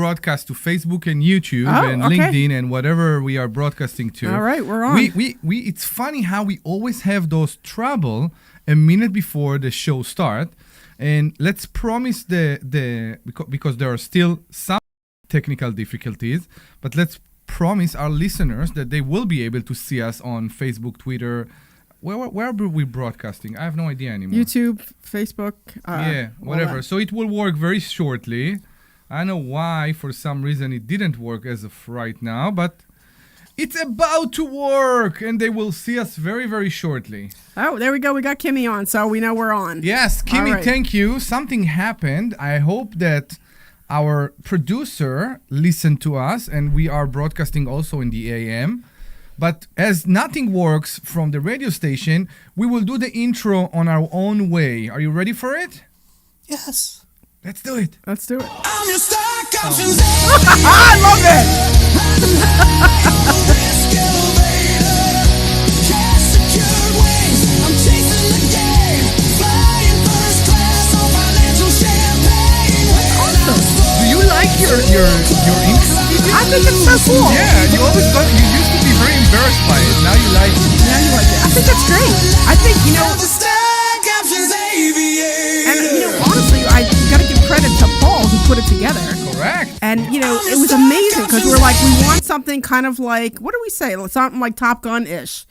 broadcast to Facebook and YouTube and LinkedIn and whatever we are broadcasting to. All right, we're on. We it's funny how we always have those trouble a minute before the show start. And let's promise because there are still some technical difficulties, but let's promise our listeners that they will be able to see us on Facebook, Twitter. Where are we broadcasting? I have no idea anymore. YouTube, Facebook. Whatever. So it will work very shortly. I don't know why, for some reason, it didn't work as of right now, but it's about to work, and they will see us very, very shortly. Oh, there we go. We got Kimmy on, so we know we're on. Yes, Kimmy, thank you. Something happened. I hope that our producer listened to us, and we are broadcasting also in the AM. But as nothing works from the radio station, we will do the intro on our own way. Are you ready for it? Yes. Let's do it. Let's do it. I'm your stock options. I love it. Your intro video? I think it's so cool. Yeah, you used to be very embarrassed by it. Now you like it. Now you like it. I think that's great. I think, and honestly, I got to give credit to Paul who put it together. Correct. And, it was amazing because we're like, we want something kind of like, what do we say? Something like Top Gun-ish.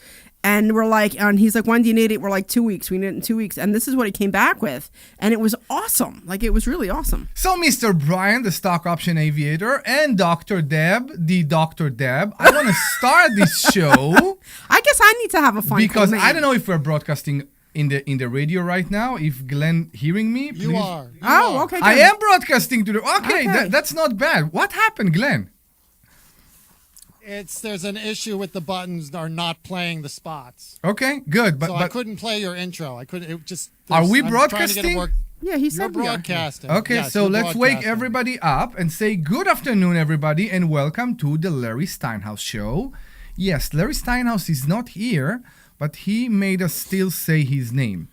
And we're like, and he's like, when do you need it? We're like, 2 weeks. We need it in 2 weeks. And this is what he came back with. And it was awesome. Like, it was really awesome. So, Mr. Brian, the stock option aviator, and Dr. Deb, the Dr. Deb, I want to start this show. I guess I need to have a fun because I don't know if we're broadcasting in the radio right now. If Glenn hearing me, please. You are. Okay. Good. I am broadcasting to the. Okay. That's not bad. What happened, Glenn? There's an issue with the buttons are not playing the spots. Okay, good. But I couldn't play your intro. I couldn't. It just. Are we I'm broadcasting? trying to get it work. Yeah, he said You're broadcasting. Okay, yes, so you're let's wake broadcasting. everybody up and say good afternoon, everybody, and welcome to the Larry Steinhouse Show. Yes, Larry Steinhouse is not here, but he made us still say his name.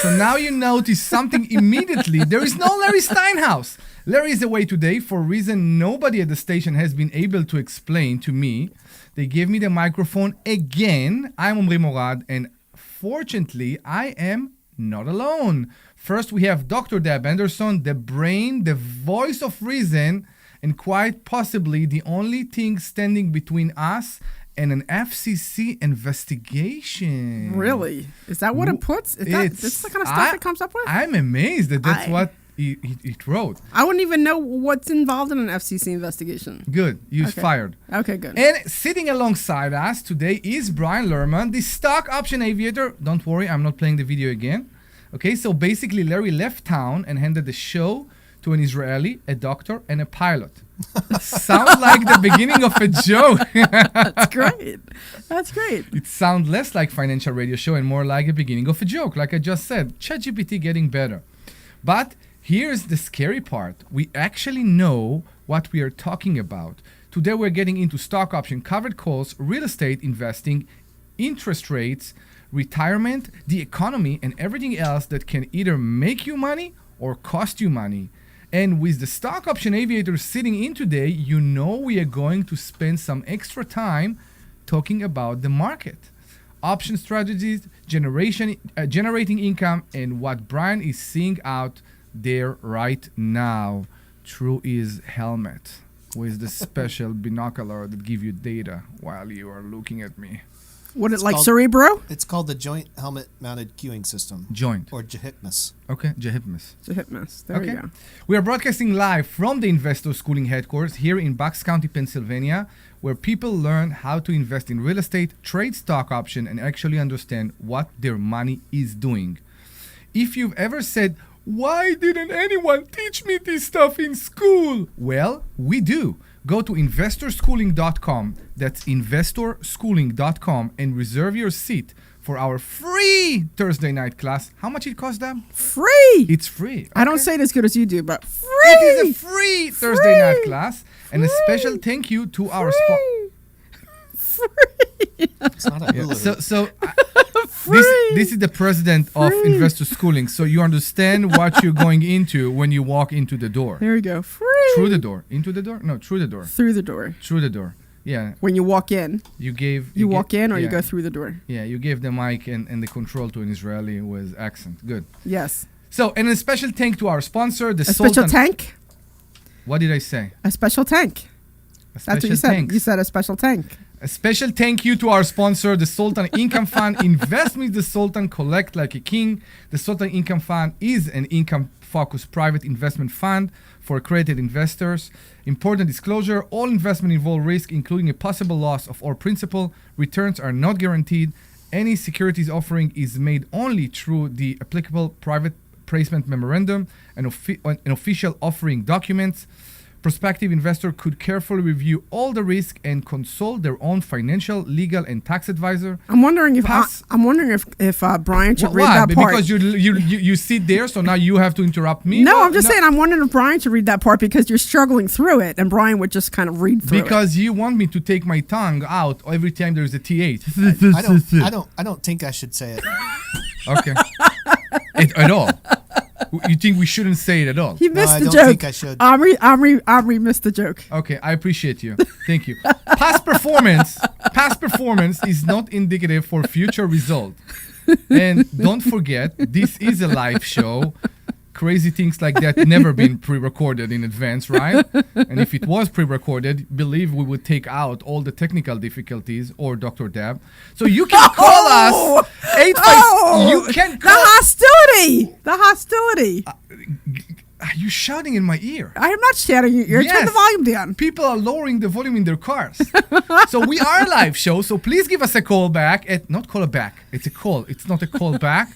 So now you notice something immediately. There is no Larry Steinhouse. Larry is away today for a reason nobody at the station has been able to explain to me. They gave me the microphone again. I'm Omri Morad, and fortunately, I am not alone. First, we have Dr. Deb Anderson, the brain, the voice of reason, and quite possibly the only thing standing between us and an FCC investigation. Really? Is that what it puts? This is the kind of stuff it comes up with? I'm amazed that that's what it wrote. I wouldn't even know what's involved in an FCC investigation. Good. You're fired. Okay, good. And sitting alongside us today is Brian Lerman, the stock option aviator. Don't worry, I'm not playing the video again. Okay, so basically Larry left town and handed the show to an Israeli, a doctor, and a pilot. Sounds like the beginning of a joke. That's great. That's great. It sounds less like financial radio show and more like a beginning of a joke. Like I just said, ChatGPT getting better. But here's the scary part. We actually know what we are talking about. Today we're getting into stock option, covered calls, real estate investing, interest rates, retirement, the economy, and everything else that can either make you money or cost you money. And with the stock option aviators sitting in today, you know we are going to spend some extra time talking about the market, option strategies, generating income, and what Brian is seeing out there right now through his helmet with the special binocular that give you data while you are looking at me. What is it, like Cerebro? It's called the Joint Helmet Mounted Queuing System. Joint. Or JHIPMAS. Okay, JHIPMAS. JHIPMAS. There you go. We are broadcasting live from the Investor Schooling headquarters here in Bucks County, Pennsylvania, where people learn how to invest in real estate, trade stock option, and actually understand what their money is doing. If you've ever said, why didn't anyone teach me this stuff in school? Well, we do. Go to investorschooling.com. That's investorschooling.com and reserve your seat for our free Thursday night class. How much it cost them? Free. It's free. Okay. I don't say it as good as you do, but free. It is a free Thursday night class. And a special thank you to our It's not a hula hoop. So this is the president of investor schooling. So you understand what you're going into when you walk into the door. There you go. Free. Through the door. Into the door? No, through the door. Through the door. Through the door. Yeah. When you walk in. You walk in or you yeah. go through the door? Yeah, you gave the mic and the control to an Israeli with accent. Good. Yes. So, and a special thank to our sponsor, the A Sultan. special tank? What did I say? A special tank. A That's what you said. thanks. You said a special tank. A special thank you to our sponsor, the Sultan Income Fund. Invest with the Sultan, collect like a king. The Sultan Income Fund is an income-focused private investment fund for accredited investors. Important disclosure, all investment involve risk, including a possible loss of all principal. Returns are not guaranteed. Any securities offering is made only through the applicable private placement memorandum and an official offering documents. Prospective investor could carefully review all the risk and consult their own financial, legal, and tax advisor. I'm wondering if Pass- if Brian should read Why? that part. Because you sit there, so now you have to interrupt me? No, Well, I'm just saying. I'm wondering if Brian should read that part because you're struggling through it, and Brian would just kind of read through Because you want me to take my tongue out every time there's a th. I don't think I should say it. Okay. At all. You think we shouldn't say it at all? it. He missed I the don't joke. think I should. Omri missed the joke. Okay, I appreciate you. Thank you. Past performance is not indicative for future result. And don't forget, this is a live show. Crazy things like that never been pre-recorded in advance, right? And if it was pre-recorded, believe we would take out all the technical difficulties or Dr. Deb. So you can call us 85. You can call. The hostility. Are you shouting in my ear? I am not shouting in your ear. Turn the Yes. volume down. People are lowering the volume in their cars. So we are a live show, so please give us a call back. Not call back. It's a call. It's not a call back.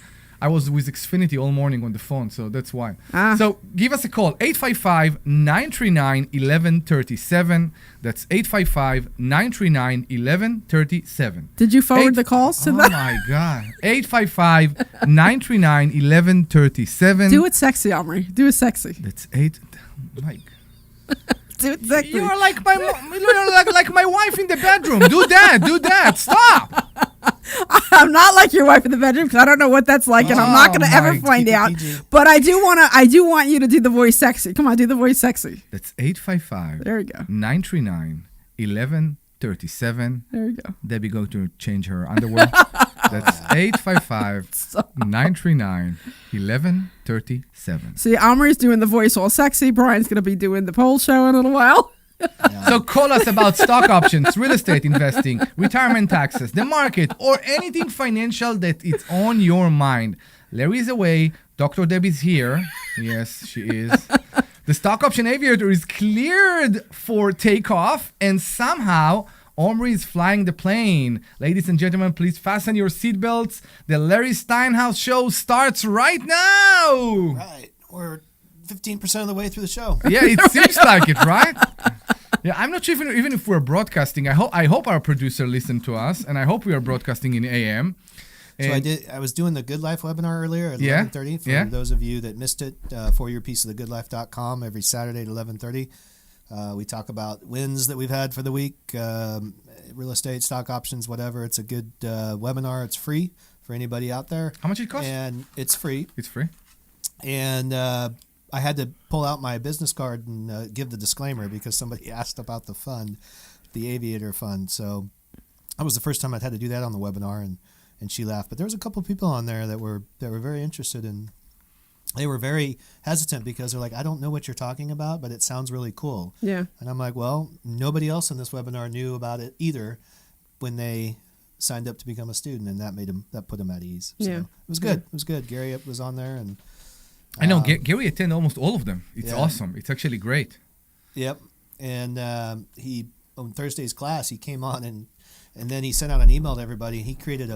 I was with Xfinity all morning on the phone, so that's why. So give us a call, 855-939-1137. That's 855-939-1137. Did you forward the calls to Oh them? my God. 855-939-1137. Do it sexy, Omri. Do it sexy. That's 8. Mike. Do it sexy. You're like my like my wife in the bedroom. Do that. Stop. I'm not like your wife in the bedroom because I don't know what that's like, and I'm not going to ever my- find keep it out. PG. But I do want you to do the voice sexy. Come on, do the voice sexy. That's 855. There you go. 939-1137. There you go. Debbie going to change her underwear. That's 855-939-1137. See, Omri's doing the voice all sexy. Brian's going to be doing the poll show in a little while. So call us about stock options, real estate investing, retirement taxes, the market, or anything financial that is on your mind. Larry is away. Dr. Debbie's here. Yes, she is. The stock option aviator is cleared for takeoff, and somehow Omri is flying the plane. Ladies and gentlemen, please fasten your seatbelts. The Larry Steinhouse show starts right now. Right. We're 15% of the way through the show. Yeah, it seems like it, right? Yeah, I'm not sure even if we're broadcasting. I hope our producer listened to us, and I hope we are broadcasting in AM. So I was doing the Good Life webinar earlier at 11:30. For those of you that missed it, 4-year piece of thegoodlife.com every Saturday at 11:30. We talk about wins that we've had for the week, real estate, stock options, whatever. It's a good webinar. It's free for anybody out there. How much it costs? And it's free. It's free. And I had to pull out my business card and give the disclaimer because somebody asked about the fund, the Aviator Fund. So that was the first time I'd had to do that on the webinar, and she laughed. But there was a couple of people on there that were very interested, and they were very hesitant because they're like, I don't know what you're talking about, but it sounds really cool. Yeah. And I'm like, well, nobody else in this webinar knew about it either when they signed up to become a student, and that put them at ease. So Yeah. it was good. It was good. Gary was on there, and I know Gary attended almost all of them. It's Yeah. awesome. It's actually great. Yep. And he on Thursday's class he came on and then he sent out an email to everybody. He created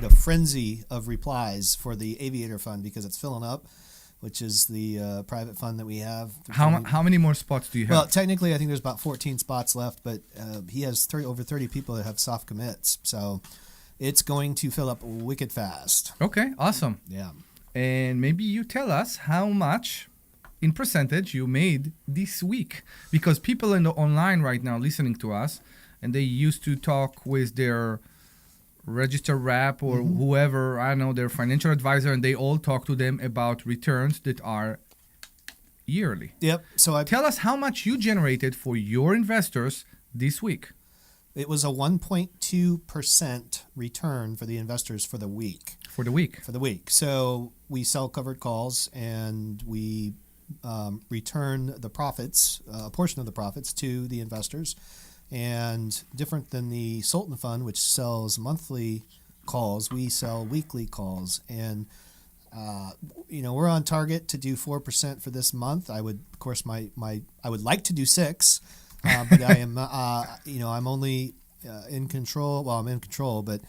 a frenzy of replies for the Aviator Fund because it's filling up, which is the private fund that we have. How many more spots do you have? Well, technically I think there's about 14 spots left, but he has over 30 people that have soft commits, so it's going to fill up wicked fast. Okay, awesome. Yeah. And maybe you tell us how much in percentage you made this week. Because people in the online right now listening to us, and they used to talk with their register rep or whoever, I don't know, their financial advisor, and they all talk to them about returns that are yearly. Yep. So Tell us how much you generated for your investors this week. it was a 1.2% return for the investors for the week. For the week. So we sell covered calls and we return the profits, a portion of the profits to the investors. And different than the Sultan Fund, which sells monthly calls, we sell weekly calls. And, we're on target to do 4% for this month. I would, of course, I would like to do 6%. But I am, I'm only in control. Well, I'm in control, but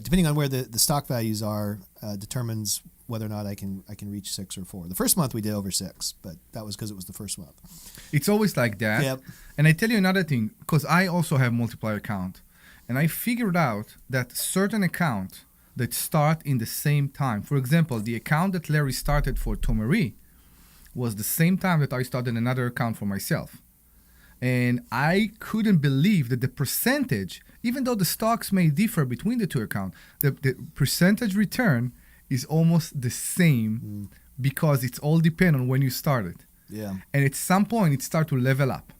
depending on where the stock values are, determines whether or not I can reach 6 or 4. The first month we did over 6, but that was because it was the first month. It's always like that. Yep. And I tell you another thing, because I also have multiplier account, and I figured out that certain account that start in the same time. For example, the account that Larry started for Tomari was the same time that I started another account for myself. And I couldn't believe that the percentage, even though the stocks may differ between the two accounts, the percentage return is almost the same because it's all depend on when you started. Yeah. And at some point, it starts to level up.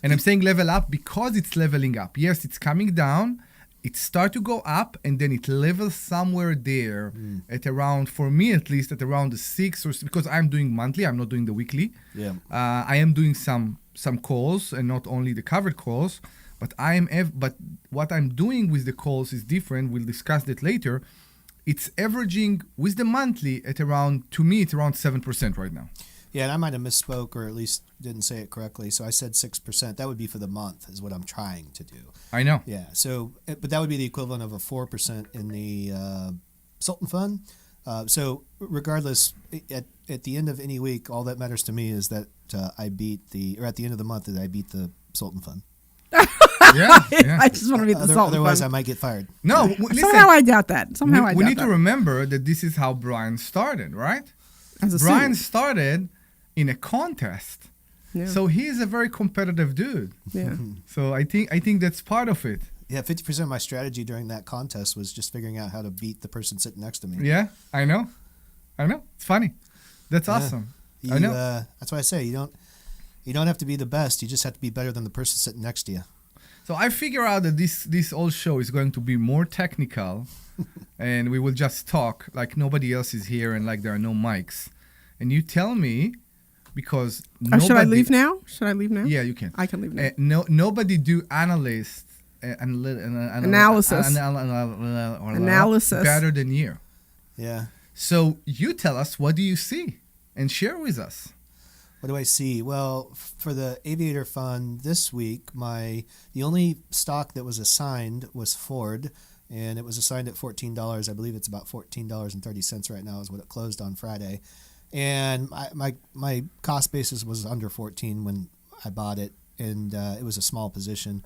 And I'm saying level up because it's leveling up. Yes, it's coming down. It starts to go up, and then it levels somewhere there at around, for me at least, at around the 6 or because I'm doing monthly. I'm not doing the weekly. Yeah. I am doing some calls and not only the covered calls, but but what I'm doing with the calls is different. We'll discuss that later. It's averaging with the monthly at around, to me, it's around 7% right now. Yeah, and I might have misspoke or at least didn't say it correctly. So I said 6%. That would be for the month is what I'm trying to do. I know. Yeah. So, but that would be the equivalent of a 4% in the Sultan Fund. So regardless, at the end of any week, all that matters to me is that I beat at the end of the month, that I beat the Sultan Fund. Yeah. I just want to be the Sultan Otherwise, Fund. I might get fired. No, listen. Somehow I doubt that. We need to remember that this is how Brian started, right? As a Brian student. started in a contest. Yeah. So he's a very competitive dude. Yeah. So I think that's part of it. Yeah, 50% of my strategy during that contest was just figuring out how to beat the person sitting next to me. Yeah, I know. It's funny. That's awesome. I know. That's why I say you don't have to be the best. You just have to be better than the person sitting next to you. So I figure out that this whole show is going to be more technical, and we will just talk like nobody else is here and like there are no mics. And you tell me, because Should I leave now? Yeah, you can. I can leave now. Nobody do analysis better than you. Yeah. So you tell us, what do you see, and share with us. What do I see? Well, for the Aviator Fund this week, the only stock that was assigned was Ford, and it was assigned at $14. I believe it's about $14.30 right now is what it closed on Friday. And my cost basis was under 14 when I bought it, and it was a small position.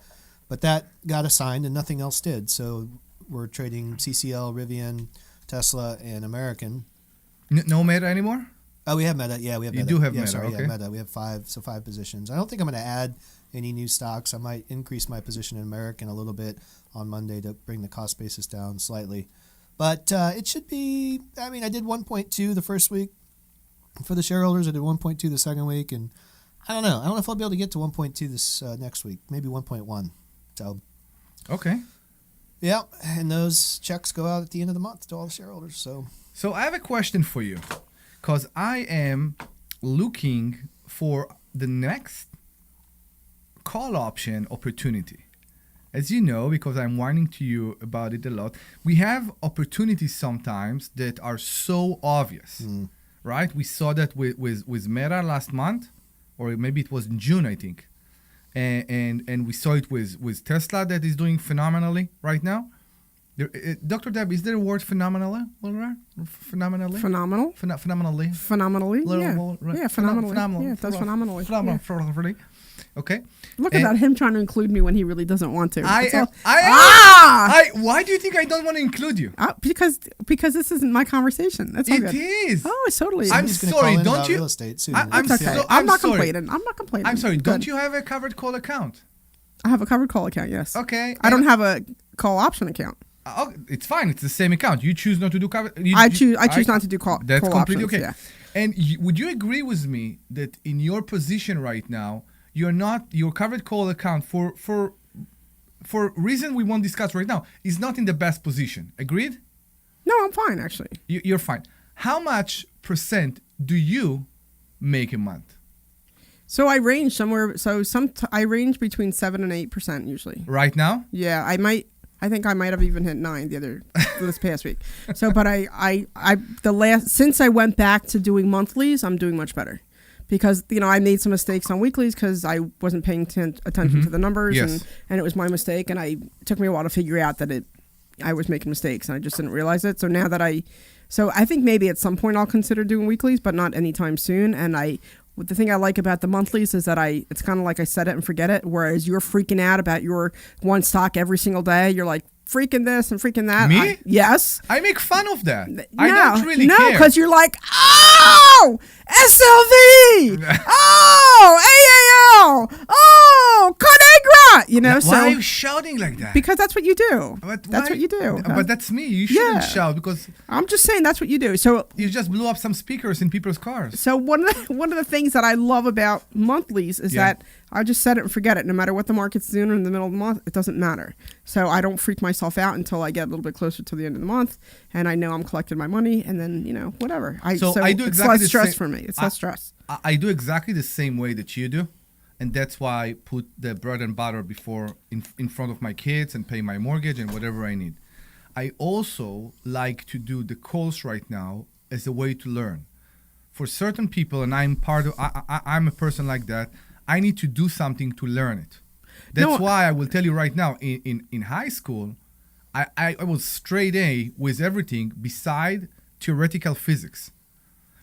But that got assigned, and nothing else did. So we're trading CCL, Rivian, Tesla, and American. No Meta anymore? Oh, we have Meta. Yeah, we have Meta. You do have yeah, Meta, sorry, okay. Yeah, Meta. We have 5 positions. I don't think I'm going to add any new stocks. I might increase my position in American a little bit on Monday to bring the cost basis down slightly. But it should be, I did 1.2 the first week for the shareholders. I did 1.2 the second week, and I don't know. I don't know if I'll be able to get to 1.2 this next week. Maybe 1.1. So, Okay. yeah, and those checks go out at the end of the month to all the shareholders. So I have a question for you, because I am looking for the next call option opportunity. As you know, because I'm whining to you about it a lot, we have opportunities sometimes that are so obvious, right? We saw that with Meta last month, or maybe it was in June, I think. And we saw it with Tesla that is doing phenomenally right now. Dr. Deb, is there a word phenomenally? Phenomenally? Phenomenal. Phenomenally. Phenomenally. Yeah. Yeah, phenomenally. Phenomenal. Yeah, it does phenomenally. Phenomenally. Okay. Look And at that, him trying to include me when he really doesn't want to. I That's am. all- I am. Ah! Why do you think I don't want to include you? Because this isn't my conversation. That's all It good. is. Oh, it's totally. I'm He's gonna sorry, call in don't about you- real estate soon. I'm It's okay. so- I'm I'm not sorry. complaining. I'm not complaining. I'm sorry. Good. Don't you have a covered call account? I have a covered call account. Yes. Okay. I don't have a call option account. Oh, it's fine. It's the same account. You choose not to do cover. I choose not to do call. That's call completely options, okay. Yeah. And would you agree with me that in your position right now, you're not your covered call account for reason we won't discuss right now is not in the best position. Agreed? No, I'm fine actually. You're fine. How much percent do you make a month So I range somewhere. So I range between 7 and 8% usually. right now? Yeah, I think I might have even hit 9 this past week. So, but since I went back to doing monthlies, I'm doing much better. Because I made some mistakes on weeklies because I wasn't paying attention to the numbers, Yes. and it was my mistake, and it took me a while to figure out that I was making mistakes, and I just didn't realize it. So now that I think maybe at some point I'll consider doing weeklies, but not anytime soon. And the thing I like about the monthlies is that it's kind of like I set it and forget it. Whereas you're freaking out about your one stock every single day. You're like freaking this and freaking that. Me? Yes. I make fun of that. I don't really no, care. because you're like, oh, SLV, oh, AAL, oh, Conagra, Why are you shouting like that? because that's what you do. But That's why- what you do. But that's me. You shouldn't Yeah. shout because I'm just saying that's what you do. So you just blew up some speakers in people's cars. So one of the things that I love about monthlies is Yeah. that I just set it and forget it. No matter what the market's doing in the middle of the month, it doesn't matter. So I don't freak myself out until I get a little bit closer to the end of the month, and I know I'm collecting my money, and then whatever. So I do it's exactly less the stress same- for me. It's less stress. I do exactly the same way that you do, and that's why I put the bread and butter before in front of my kids and pay my mortgage and whatever I need. I also like to do the calls right now as a way to learn. For certain people, and I'm I'm a person like that. I need to do something to learn it. That's No, why I will tell you right now. In high school, I was straight A with everything beside theoretical physics,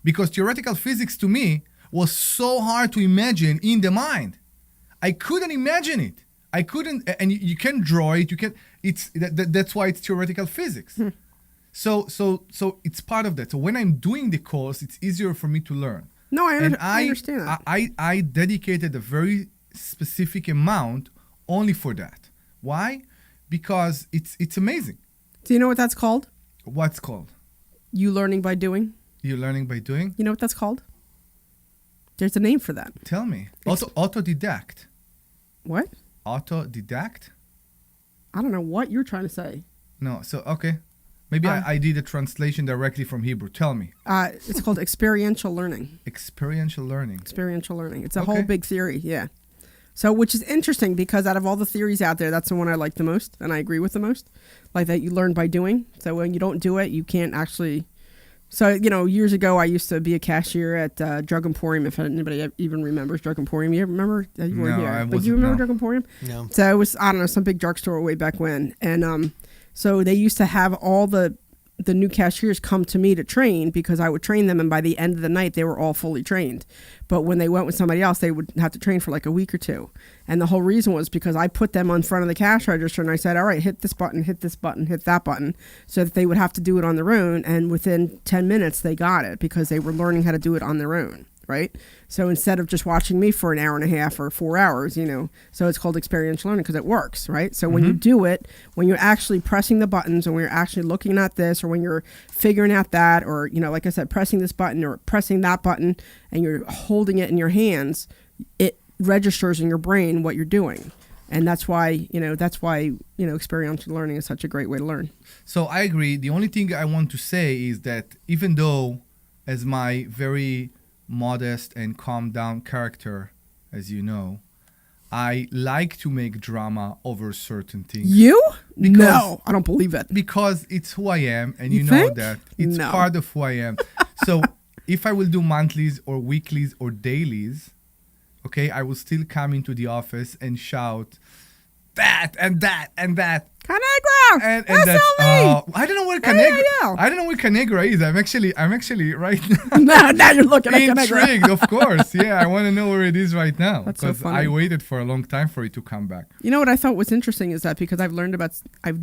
because theoretical physics to me was so hard to imagine in the mind. I couldn't imagine it. I couldn't, and you can draw it. You can. That's why it's theoretical physics. So it's part of that. So when I'm doing the course, it's easier for me to learn. No, I And understand that. I dedicated a very specific amount only for that. Why? Because it's amazing. Do you know what that's called? What's called? You learning by doing. You're learning by doing. You know what that's called? There's a name for that. Tell me. Autodidact. What? Autodidact? I don't know what you're trying to say. No. So okay. Maybe I did a translation directly from Hebrew. Tell me. It's called experiential learning. Experiential learning. Experiential learning. It's a Okay. whole big theory, yeah. So, which is interesting because out of all the theories out there, that's the one I like the most and I agree with the most. Like that you learn by doing. So when you don't do it, you can't actually. So, years ago, I used to be a cashier at Drug Emporium, if anybody even remembers Drug Emporium. You remember? You weren't No, here. I But you wasn't, remember no. Drug Emporium? No. So it was, I don't know, some big drugstore way back when. And so they used to have all the new cashiers come to me to train because I would train them, and by the end of the night they were all fully trained. But when they went with somebody else, they would have to train for like a week or two. And the whole reason was because I put them in front of the cash register and I said, all right, hit this button, hit this button, hit that button, so that they would have to do it on their own. And within 10 minutes they got it because they were learning how to do it on their own. Right? So instead of just watching me for an hour and a half or 4 hours, so it's called experiential learning because it works, right? So when you do it, when you're actually pressing the buttons and when you're actually looking at this or when you're figuring out that or, like I said, pressing this button or pressing that button and you're holding it in your hands, it registers in your brain what you're doing. And that's why experiential learning is such a great way to learn. So I agree. The only thing I want to say is that even though as my very modest and calm down character, as you know, I like to make drama over certain things. You? Because- No, I don't believe it. Because it's who I am, and You you know think? that. It's No. part of who I am. So if I will do monthlies or weeklies or dailies, okay, I will still come into the office and shout, that and that and that. Conegra. And That's that's all me. I don't know where Yeah, Conegra. yeah. I don't know where Conegra is. I'm actually right now now you're looking at Conegra. intrigued. Of course, yeah. I want to know where it is right now That's so because funny. I waited for a long time for it to come back. You know what I thought was interesting is that because I've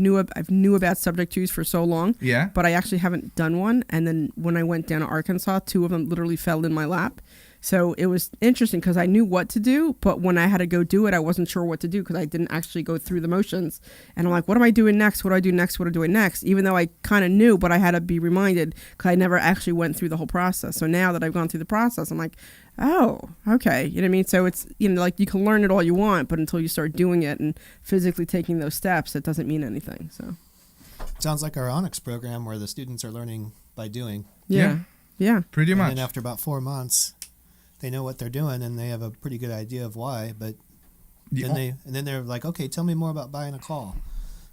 knew about subject twos for so long, Yeah. but I actually haven't done one. And then when I went down to Arkansas, 2 of them literally fell in my lap. So it was interesting because I knew what to do, but when I had to go do it, I wasn't sure what to do because I didn't actually go through the motions. And I'm like, what am I doing next? What do I do next? What do I do next? Even though I kind of knew, but I had to be reminded because I never actually went through the whole process. So now that I've gone through the process, I'm like, oh, okay. You know what I mean? So it's, like you can learn it all you want, but until you start doing it and physically taking those steps, it doesn't mean anything. So Sounds like our Onyx program where the students are learning by doing. yeah. Pretty And much. then after about 4 months, they know what they're doing and they have a pretty good idea of why. But then they're like, okay, tell me more about buying a call,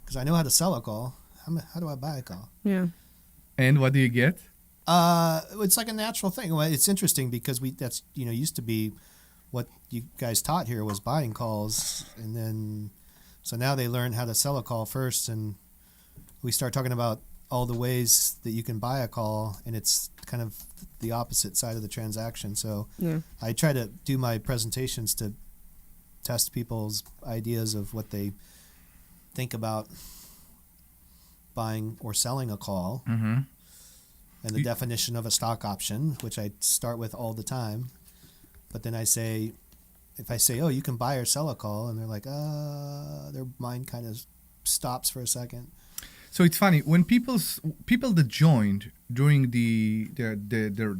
because I know how to sell a call. How do I buy a call? Yeah. And what do you get? It's like a natural thing. Well, it's interesting because that's used to be what you guys taught here was buying calls, and then so now they learn how to sell a call first, and we start talking about all the ways that you can buy a call, and it's kind of the opposite side of the transaction. So Yeah. I try to do my presentations to test people's ideas of what they think about buying or selling a call, Mm-hmm. and the definition of a stock option, which I start with all the time. But then if I say, oh, you can buy or sell a call, and they're like, their mind kind of stops for a second. So it's funny when people that joined during the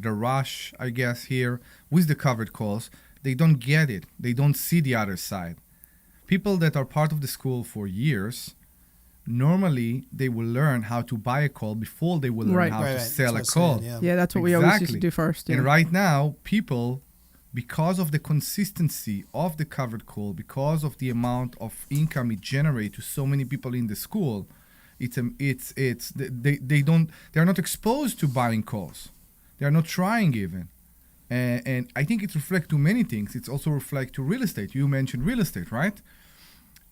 rush, I guess, here with the covered calls, they don't get it. They don't see the other side. People that are part of the school for years, normally they will learn how to buy a call before they will learn Right. how to Right. sell a That's what I'm call. saying, Yeah, that's what we always used to Exactly. do first. Yeah. And right now, people, because of the consistency of the covered call, because of the amount of income it generates to so many people in the school, they're not exposed to buying calls. They're not trying even. And I think it reflects to many things. It's also reflect to real estate. You mentioned real estate, right?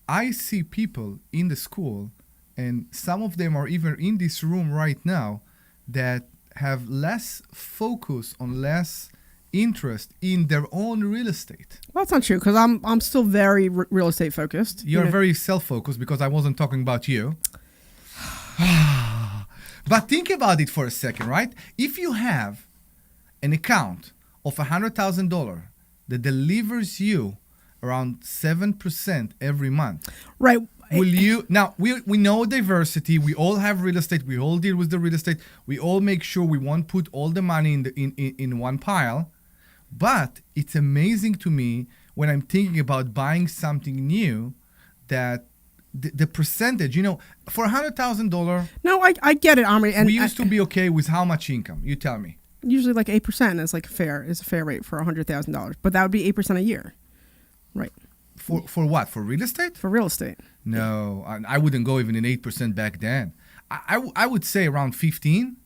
I see people in the school, and some of them are even in this room right now, that have less focus on less interest in their own real estate. Well, that's not true because I'm still very real estate focused. You're very self-focused because I wasn't talking about you. But think about it for a second, right? If you have an account of $100,000 that delivers you around 7% every month, right. will you now? We know diversity. We all have real estate. We all deal with the real estate. We all make sure we won't put all the money in one pile. But it's amazing to me when I'm thinking about buying something new that the percentage, for $100,000, No, I get it, Omri. And we used to be okay with how much income? You tell me. usually like 8% is like a fair rate for $100,000, but that would be 8% a year, right? For what? For real estate? For real estate. No, I wouldn't go even in 8% back then. I would say around 15.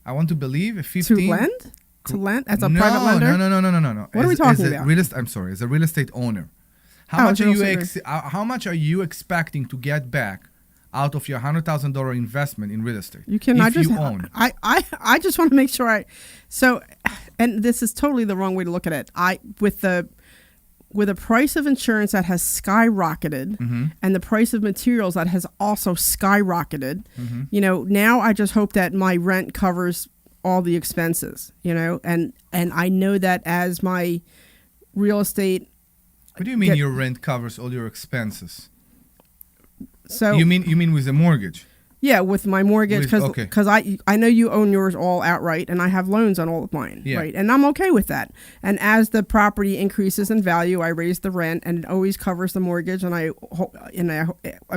I want to believe 15. To lend? To lend as a private lender? No. What are we talking about? I'm sorry, as a real estate owner. Oh, How much as a are real you estate how much are you expecting to get back out of your $100,000 investment in real estate? You cannot if just. you own. I just want to make sure So, and this is totally the wrong way to look at it. With the price of insurance that has skyrocketed and the price of materials that has also skyrocketed, now I just hope that my rent covers all the expenses, and I know that as my real estate. What do you mean your rent covers all your expenses? So You mean with the mortgage? yeah, with my mortgage, because I know you own yours all outright, and I have loans on all of mine, Yeah. right? And I'm okay with that. And as the property increases in value, I raise the rent, and it always covers the mortgage. And I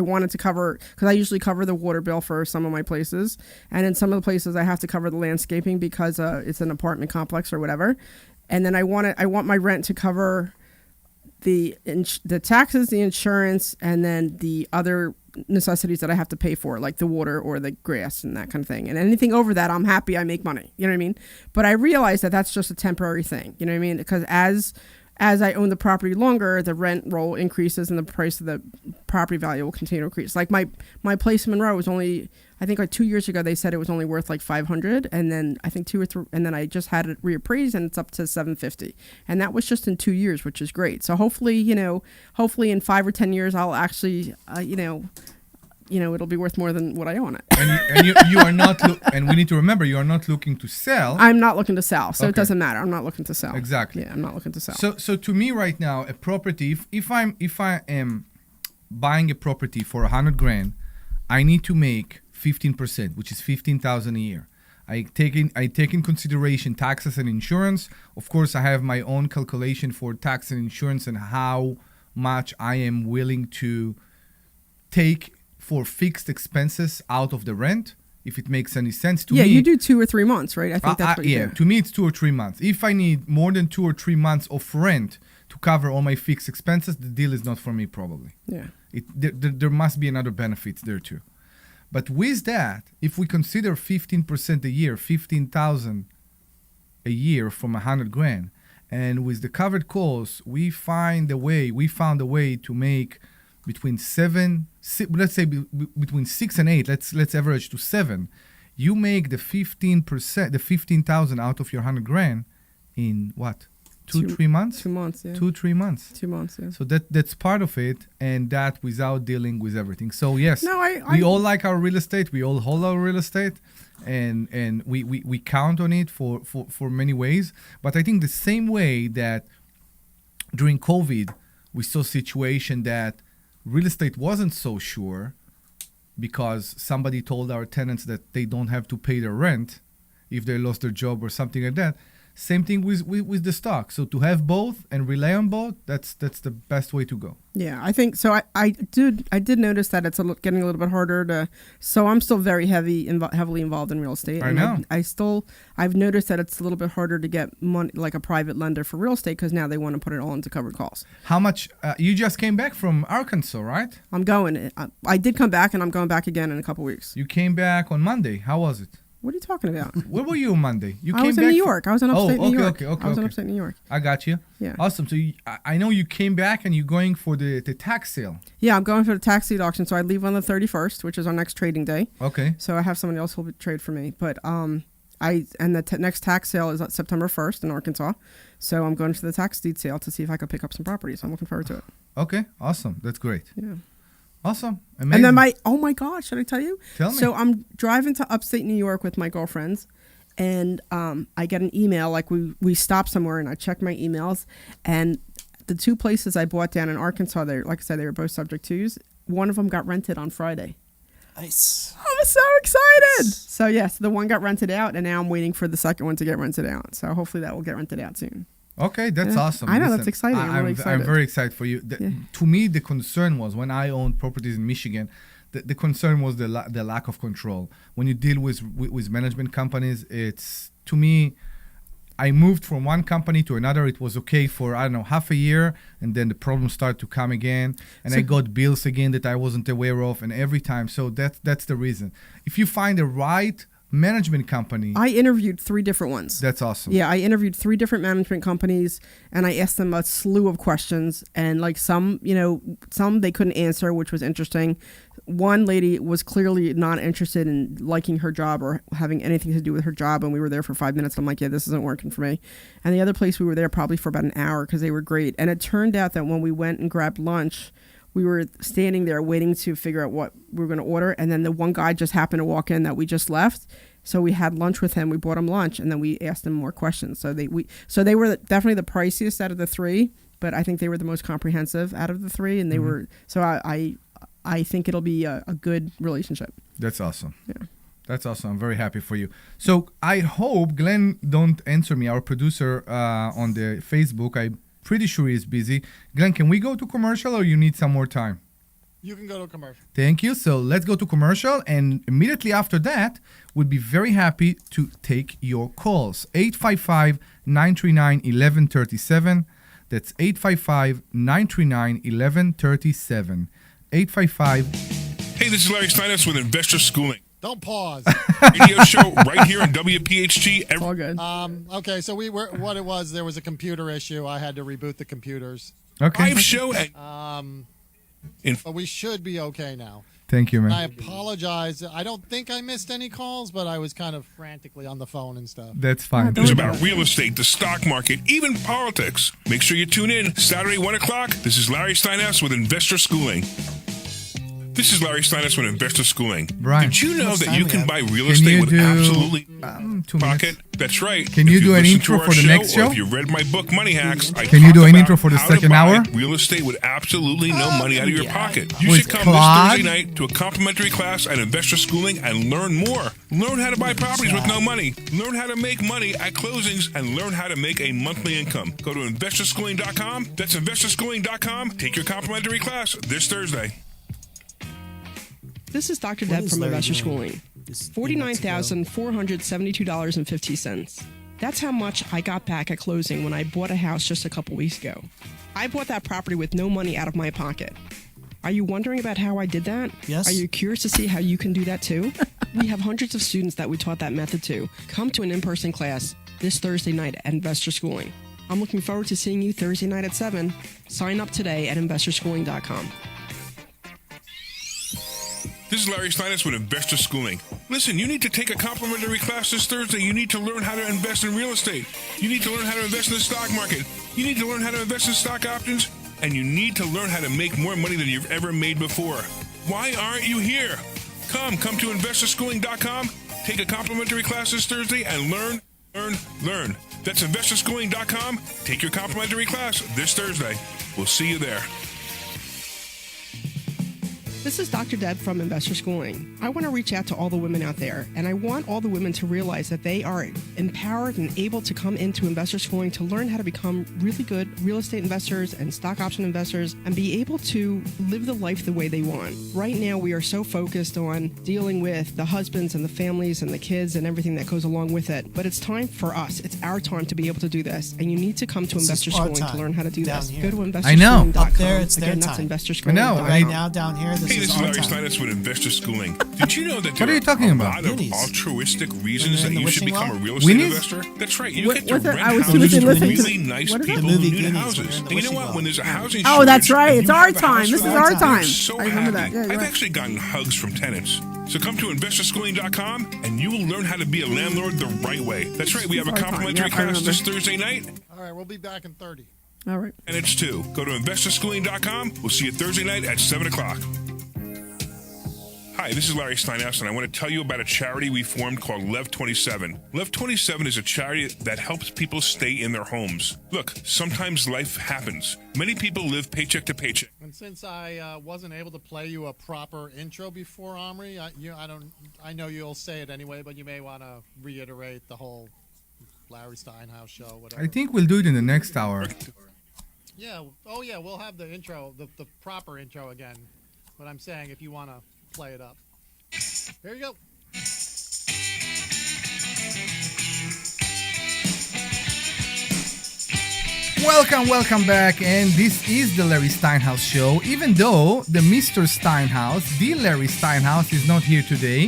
wanted to cover, because I usually cover the water bill for some of my places, and in some of the places I have to cover the landscaping because it's an apartment complex or whatever. And then I want my rent to cover the taxes, the insurance, and then the other necessities that I have to pay for, like the water or the grass and that kind of thing. And anything over that, I'm happy I make money. You know what I mean? But I realize that that's just a temporary thing. You know what I mean? Because as I own the property longer, the rent roll increases and the price of the property value will continue to increase. Like my place in Monroe was only, I think like 2 years ago they said it was only worth like 500, and then I think 2 or 3, and then I just had it reappraised and it's up to 750, and that was just in 2 years, which is great. So hopefully in 5 or 10 years I'll actually it'll be worth more than what I own it. You are not, and we need to remember, you are not looking to sell. I'm not looking to sell, so Okay. it doesn't matter. I'm not looking to sell. Exactly. Yeah, I'm not looking to sell. So to me right now, a property, if I am buying a property for 100 grand, I need to make 15%, which is 15,000 a year. I take in consideration taxes and insurance. Of course, I have my own calculation for tax and insurance and how much I am willing to take for fixed expenses out of the rent, if it makes any sense to me. Yeah, you do 2 or 3 months, right? I think that's what you do. To me it's 2 or 3 months. If I need more than 2 or 3 months of rent to cover all my fixed expenses, the deal is not for me probably. Yeah. There must be another benefits there too. But with that, if we consider 15% a year, 15,000 a year from 100 grand, and with the covered costs, we found a way to make between let's say between 6 and 8. Let's average to 7. You make the 15%, the 15,000 out of your 100 grand in what? 3 months? 2 months, yeah. 3 months. 2 months, yeah. So that's part of it, and that without dealing with everything. So yes, No, we all like our real estate. We all hold our real estate, and we count on it for many ways. But I think the same way that during COVID, we saw a situation that real estate wasn't so sure because somebody told our tenants that they don't have to pay their rent if they lost their job or something like that. Same thing with the stock. So to have both and rely on both, that's the best way to go. Yeah, I think so. I did notice that it's getting a little bit harder to. So I'm still very heavily involved in real estate. I know. I've noticed that it's a little bit harder to get money, like a private lender for real estate, because now they want to put it all into covered calls. How much? You just came back from Arkansas, right? I'm going. I did come back, and I'm going back again in a couple weeks. You came back on Monday. How was it? What are you talking about? Where were you on Monday? I was in New York. I was in upstate New York. Okay. I was in upstate New York. I got you. Yeah. Awesome. So I know you came back and you're going for the tax sale. Yeah, I'm going for the tax deed auction. So I leave on the 31st, which is our next trading day. Okay. So I have somebody else who'll trade for me. But the next tax sale is September 1st in Arkansas. So I'm going to the tax deed sale to see if I could pick up some properties. I'm looking forward to it. Okay. Awesome. That's great. Yeah. Awesome. Amazing. And then oh my gosh, should I tell you? Tell me. So I'm driving to upstate New York with my girlfriends, and I get an email, like we stop somewhere, and I check my emails, and the 2 places I bought down in Arkansas, like I said, they were both subject twos. One of them got rented on Friday. Nice. I was so excited. So yes, the one got rented out, and now I'm waiting for the second one to get rented out. So hopefully that will get rented out soon. Okay, that's awesome. I know, Listen, that's exciting. I'm really excited. I'm very excited for you. To me, the concern was when I owned properties in Michigan, the concern was the lack of control. When you deal with management companies, it's, to me, I moved from one company to another. It was okay for, I don't know, half a year, and then the problems start to come again, and I got bills again that I wasn't aware of, and every time. So that's the reason. If you find the right management company. I interviewed 3 different ones. That's awesome. Yeah, I interviewed 3 different management companies, and I asked them a slew of questions, and like some they couldn't answer, which was interesting. One lady was clearly not interested in liking her job or having anything to do with her job, and we were there for 5 minutes. I'm like, yeah, this isn't working for me. And the other place, we were there probably for about an hour because they were great. And it turned out that when we went and grabbed lunch, we were standing there waiting to figure out what we were going to order. And then the one guy just happened to walk in that we just left. So we had lunch with him. We bought him lunch, and then we asked him more questions. So they were definitely the priciest out of the 3, but I think they were the most comprehensive out of the 3. And they were, so I think it'll be a good relationship. That's awesome. Yeah. That's awesome. I'm very happy for you. So I hope Glenn don't answer me, our producer on the Facebook. I'm pretty sure he's busy. Glenn, can we go to commercial, or you need some more time? You can go to a commercial. Thank you. So let's go to commercial, and immediately after that, we'll be very happy to take your calls. 855-939-1137. That's 855-939-1137. 855. Hey, this is Larry Steinhouse with Investor Schooling. Don't pause. Radio show right here on WPHT. It's all good. Okay, so what it was, there was a computer issue. I had to reboot the computers. Okay. Live show at But we should be okay now. Thank you, I man. apologize. I don't think I missed any calls, but I was kind of frantically on the phone and stuff. That's fine. It's about real estate, the stock market, even politics. Make sure you tune in Saturday, 1 o'clock. This is Larry Steinhouse with Investor Schooling. This is Larry Steinhouse with Investor Schooling. Brian, Did you know how much that time you we can have? buy real Can estate you with do, absolutely 2 pocket? minutes? That's right. Can you If do an listen intro to our for the next show? Or if you read my book, Money Hacks, I Can you talk do an about intro for the how to second buy hour? real estate with absolutely no money out of your pocket. You With should come Claude? this Thursday night to a complimentary class at Investor Schooling and learn more. Learn how to buy properties with no money. Learn how to make money at closings and learn how to make a monthly income. Go to investorschooling.com. That's investorschooling.com. Take your complimentary class this Thursday. This is Dr. What Deb is from Larry Investor doing? Schooling. Is in Mexico. $49,472.50. That's how much I got back at closing when I bought a house just a couple weeks ago. I bought that property with no money out of my pocket. Are you wondering about how I did that? Yes. Are you curious to see how you can do that too? We have hundreds of students that we taught that method to. Come to an in-person class this Thursday night at Investor Schooling. I'm looking forward to seeing you Thursday night at 7. Sign up today at investorschooling.com. This is Larry Steinhouse with Investor Schooling. Listen, you need to take a complimentary class this Thursday. You need to learn how to invest in real estate. You need to learn how to invest in the stock market. You need to learn how to invest in stock options. And you need to learn how to make more money than you've ever made before. Why aren't you here? Come to investorschooling.com. Take a complimentary class this Thursday and learn. That's investorschooling.com. Take your complimentary class this Thursday. We'll see you there. This is Dr. Deb from Investor Schooling. I want to reach out to all the women out there, and I want all the women to realize that they are empowered and able to come into Investor Schooling to learn how to become really good real estate investors and stock option investors and be able to live the life the way they want. Right now, we are so focused on dealing with the husbands and the families and the kids and everything that goes along with it. But it's time for us. It's our time to be able to do this, and you need to come to This is Investor our Schooling to time learn how to do down this. here. Go to I know. investorschooling.com. Up there, it's their Again, that's time. investorschooling.com. I know. Right now, down here, this Hey, this is is our Larry time. Steinhouse with Investor Schooling. Did you know that What there are you talking about? a lot of Goonies. altruistic reasons Remember that the you should wishing become well? a real estate Goonies? investor? That's right. You What- get to what's that? rent I was too houses busy to listening to really the- nice what is it? people The movie who need Goonies, houses. when they're in the And you know wishing what? well. When there's a housing Oh, that's shortage right. and It's you our have a time. house This for is rent, our you're time. so I remember that. happy. Yeah, you're I've right. actually gotten hugs from tenants. So come to investorschooling.com and you will learn how to be a landlord the right way. That's right. We have a Our time. complimentary Yeah, I class remember. this Thursday night. All right, we'll be back in 30. All right. And it's 2. Go to investorschooling.com. We'll see you Thursday night at 7 o'clock. Hi, this is Larry Steinhouse, and I want to tell you about a charity we formed called Lev 27. Lev 27 is a charity that helps people stay in their homes. Look, sometimes life happens. Many people live paycheck to paycheck. And since I wasn't able to play you a proper intro before, Omri, I know you'll say it anyway, but you may want to reiterate the whole Larry Steinhouse show, whatever. I think we'll do it in the next hour. Yeah. Oh, yeah. We'll have the intro, the proper intro again. But I'm saying if you want to play it up. Here you go. Welcome back, and this is the Larry Steinhouse Show. Even though the Mr. Steinhouse, the Larry Steinhouse, is not here today,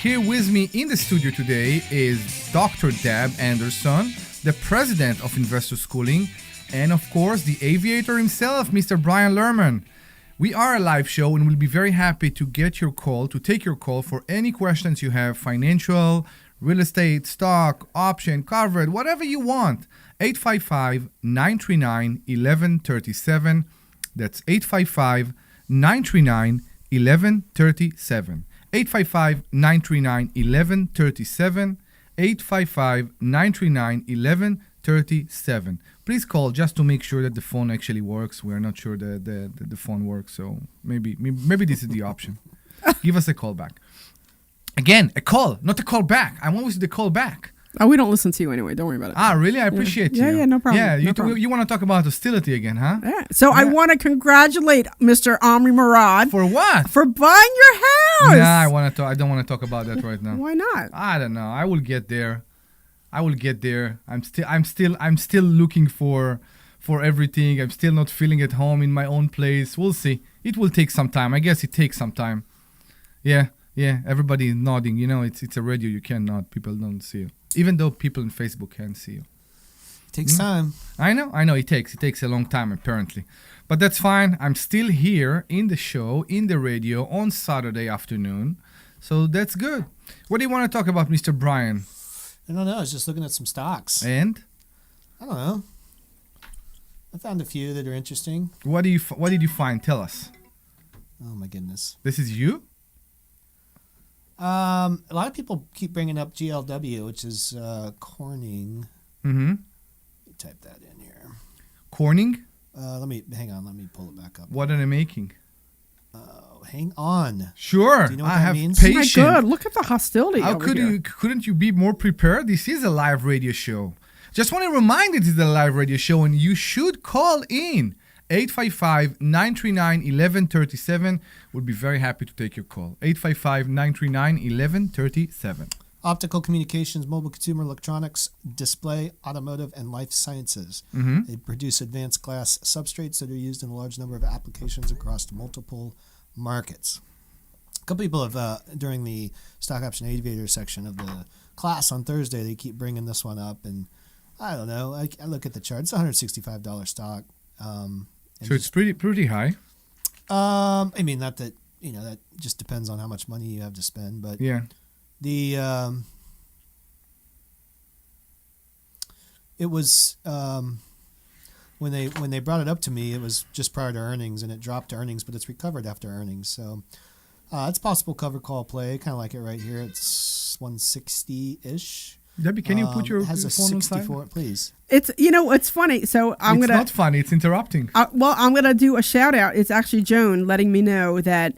here with me in the studio today is Dr. Deb Anderson, the president of Investor Schooling, and of course the aviator himself, Mr. Brian Lerman. We are a live show and we'll be very happy to take your call for any questions you have, financial, real estate, stock, option, covered, whatever you want. 855-939-1137. That's 855-939-1137. 855-939-1137. 855-939-1137. Please call just to make sure that the phone actually works. We're not sure that the phone works, so maybe this is the option. Give us a call back. Again, a call, not a call back. I'm always the call back. Oh, we don't listen to you anyway. Don't worry about it. Ah, really? I appreciate you. Yeah, no problem. Yeah, No problem. you want to talk about hostility again, huh? Yeah. So I Yeah. want to congratulate Mr. Omri Morad For what? for buying your house. Nah, I don't want to talk about that right now. Why not? I don't know. I will get there. I'm still looking for everything. I'm still not feeling at home in my own place. We'll see. It will take some time. I guess it takes some time. Yeah. Everybody is nodding. You know, it's a radio. You can't nod. People don't see you. Even though people on Facebook can see you. It Takes time. I know it takes a long time apparently. But that's fine. I'm still here in the show, in the radio on Saturday afternoon. So that's good. What do you want to talk about, Mr. Brian? I don't know. I was just looking at some stocks. And I don't know. I found a few that are interesting. what did you find? Tell us. Oh my goodness. This is you? A lot of people keep bringing up GLW, which is Corning. Mm-hmm. Let me type that in here. Corning? Let me pull it back up. What are they making? Hang on. Sure. Do you know what I that have means? Oh my patience. God, look at the hostility. How over could here. couldn't you be more prepared? This is a live radio show. Just want to remind you, this is a live radio show, and you should call in 855-939-1137. We'll be very happy to take your call. 855-939-1137. Optical communications, mobile consumer electronics, display, automotive, and life sciences. Mm-hmm. They produce advanced glass substrates that are used in a large number of applications across multiple markets. A couple people have, during the stock option aviator section of the class on Thursday, they keep bringing this one up, and I don't know. I look at the chart. It's a $165 stock. So it's pretty high. I mean, not that, that just depends on how much money you have to spend, but Yeah. the it was when they brought it up to me, it was just prior to earnings, and it dropped to earnings, but it's recovered after earnings. So it's possible cover call play, kind of like it right here. It's 160-ish. Debbie, can you put your it has a phone on 64, silent? please. It's it's funny. So I'm It's gonna. not funny. It's interrupting. I'm gonna do a shout out. It's actually Joan letting me know that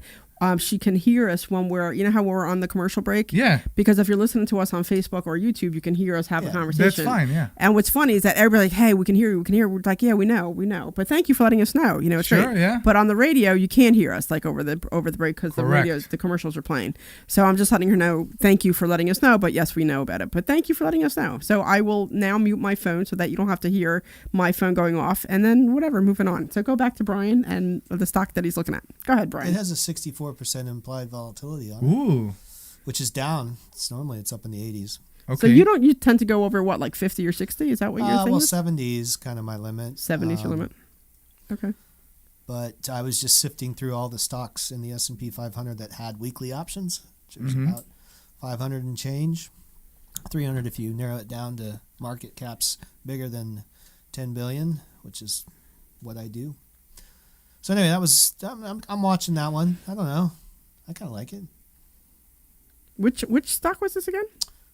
she can hear us when we're, how we're on the commercial break. Yeah. Because if you're listening to us on Facebook or YouTube, you can hear us have a conversation. That's fine, yeah. And what's funny is that everybody's like, hey, we can hear you. We're like, yeah, we know. But thank you for letting us know. It's Sure, great. yeah. But on the radio, you can't hear us like over the break because the commercials are playing. So I'm just letting her know. Thank you for letting us know. But yes, we know about it. But thank you for letting us know. So I will now mute my phone so that you don't have to hear my phone going off. And then whatever, moving on. So go back to Brian and the stock that he's looking at. Go ahead, Brian. It has a 64% implied volatility on it, Ooh. which is down. Normally it's up in the 80s. Okay. So you tend to go over what, like 50 or 60? Is that what you're thinking? Well, 70 is kind of my limit. 70 is your limit. Okay. But I was just sifting through all the stocks in the S&P 500 that had weekly options, which was about 500 and change. 300 if you narrow it down to market caps bigger than 10 billion, which is what I do. So anyway, I'm watching that one. I don't know. I kind of like it. Which stock was this again?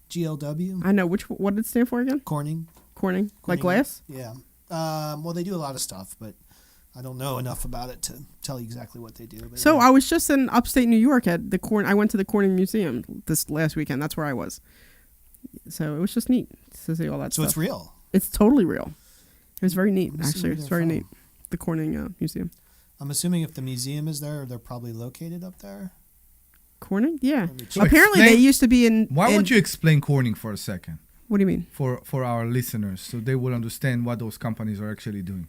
GLW. I know. What did it stand for again? Corning. Corning. Like glass? Yeah. Well, they do a lot of stuff, but I don't know enough about it to tell you exactly what they do. But So I was just in upstate New York at the I went to the Corning Museum this last weekend. That's where I was. So it was just neat to see all that so stuff. it's real. It's totally real. It was very neat, Let me see actually. where It's they're very from. neat. The Corning Museum. I'm assuming if the museum is there, they're probably located up there. Corning? Yeah. Let me So check. Apparently explain- they used to be in... Why in, won't you explain Corning for a second What do you mean? for our listeners so they will understand what those companies are actually doing?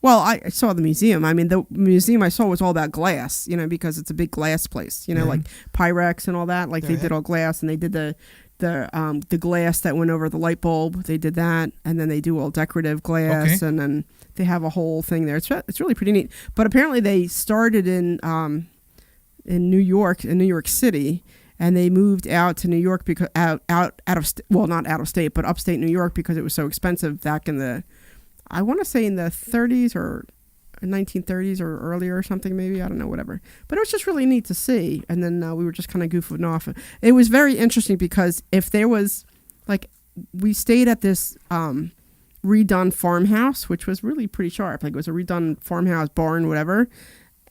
Well, I saw the museum. I mean, the museum I saw was all about glass, because it's a big glass place, like Pyrex and all that. Like they did all glass, and they did the glass that went over the light bulb. They did that, and then they do all decorative glass, and then they have a whole thing there. It's really pretty neat. But apparently they started in New York City, and they moved out to New York because out of not out of state, but upstate New York because it was so expensive back in the, I want to say in the 30s or 1930s or earlier or something, maybe. I don't know, whatever. But it was just really neat to see. And then we were just kind of goofing off. It was very interesting because if there was, we stayed at this redone farmhouse, which was really pretty sharp. Like it was a redone farmhouse, barn, whatever.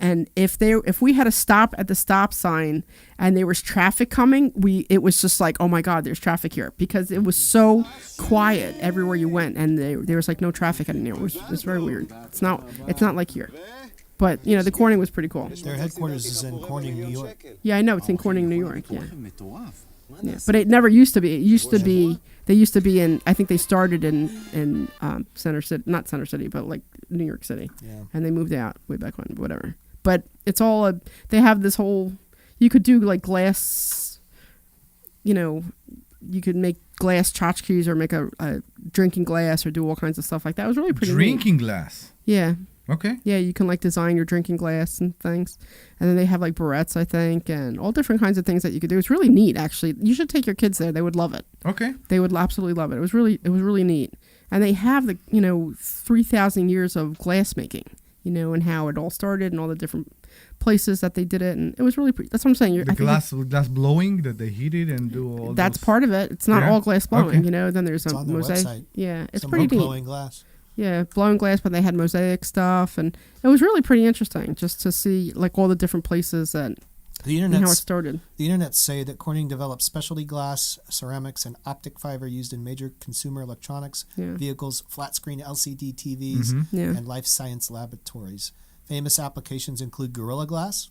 And if we had to stop at the stop sign and there was traffic coming, it was just like, oh my God, there's traffic here, because it was so quiet everywhere you went, and there was like no traffic anymore. It was very weird. It's not like here, but the Corning was pretty cool. Their headquarters is in Corning, New York. Yeah, I know it's in Corning, New York. Yeah. Yeah, but it never used to be. It used to be. They used to be in. I think they started in Center City, not Center City, but like New York City, and they moved out way back when. Whatever. But it's all they have this whole, you could do like glass, you could make glass tchotchkes or make a drinking glass or do all kinds of stuff like that. It was really pretty neat. Drinking glass. Yeah. Okay. Yeah, you can like design your drinking glass and things. And then they have like barrettes, I think, and all different kinds of things that you could do. It's really neat, actually. You should take your kids there. They would love it. Okay. They would absolutely love it. It was really neat. And they have the, 3,000 years of glass making, and how it all started and all the different places that they did it. And it was really, that's what I'm saying. The glass blowing that they heat it and do all that's those. part of it. It's not all glass blowing, Okay. Then there's It's a on their mosaic. website. Yeah, it's Some pretty neat. blowing glass. Yeah, blowing glass, but they had mosaic stuff, and it was really pretty interesting just to see like all the different places and how it started. The internet say that Corning developed specialty glass, ceramics, and optic fiber used in major consumer electronics, vehicles, flat screen LCD TVs, and life science laboratories. Famous applications include Gorilla Glass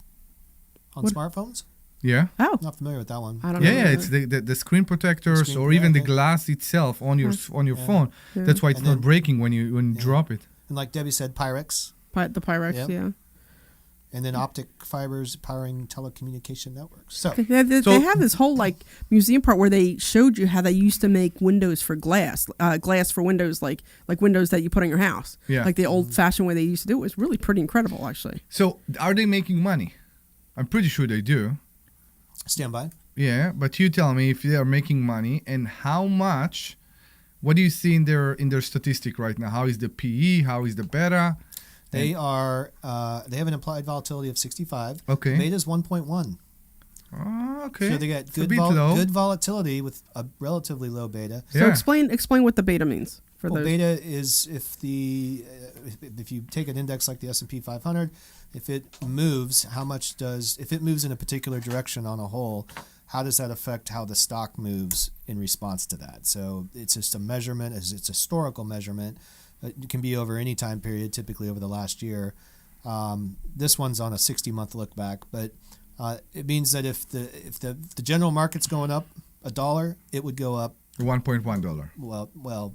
on smartphones. Yeah. Oh, Not familiar with that one. I don't know. Yeah, it's the screen protectors or even the glass itself on your phone. Yeah. That's why it's And not then- breaking when you drop it. And like Debbie said, Pyrex. The Pyrex, Yep. yeah. And then optic fibers powering telecommunication networks. So They have this whole like museum part where they showed you how they used to make windows for glass for windows like windows that you put on your house. Yeah. Like the old-fashioned way they used to do it was really pretty incredible, actually. So are they making money? I'm pretty sure they do. stand by. Yeah, but you tell me if they are making money and how much. What do you see in their statistic right now? How is the PE? How is the beta? They are. They have an implied volatility of 65. Okay. Beta is 1.1. Oh, okay. So they got It's a good bit low. good volatility with a relatively low beta. So Yeah. explain what the beta means for Well, those. beta is if you take an index like the S&P 500, if it moves, if it moves in a particular direction on a whole, how does that affect how the stock moves in response to that? So it's just a measurement, it's a historical measurement. It can be over any time period, typically over the last year. This one's on a 60-month look back, but it means that if the general market's going up $1, it would go up $1.1. well,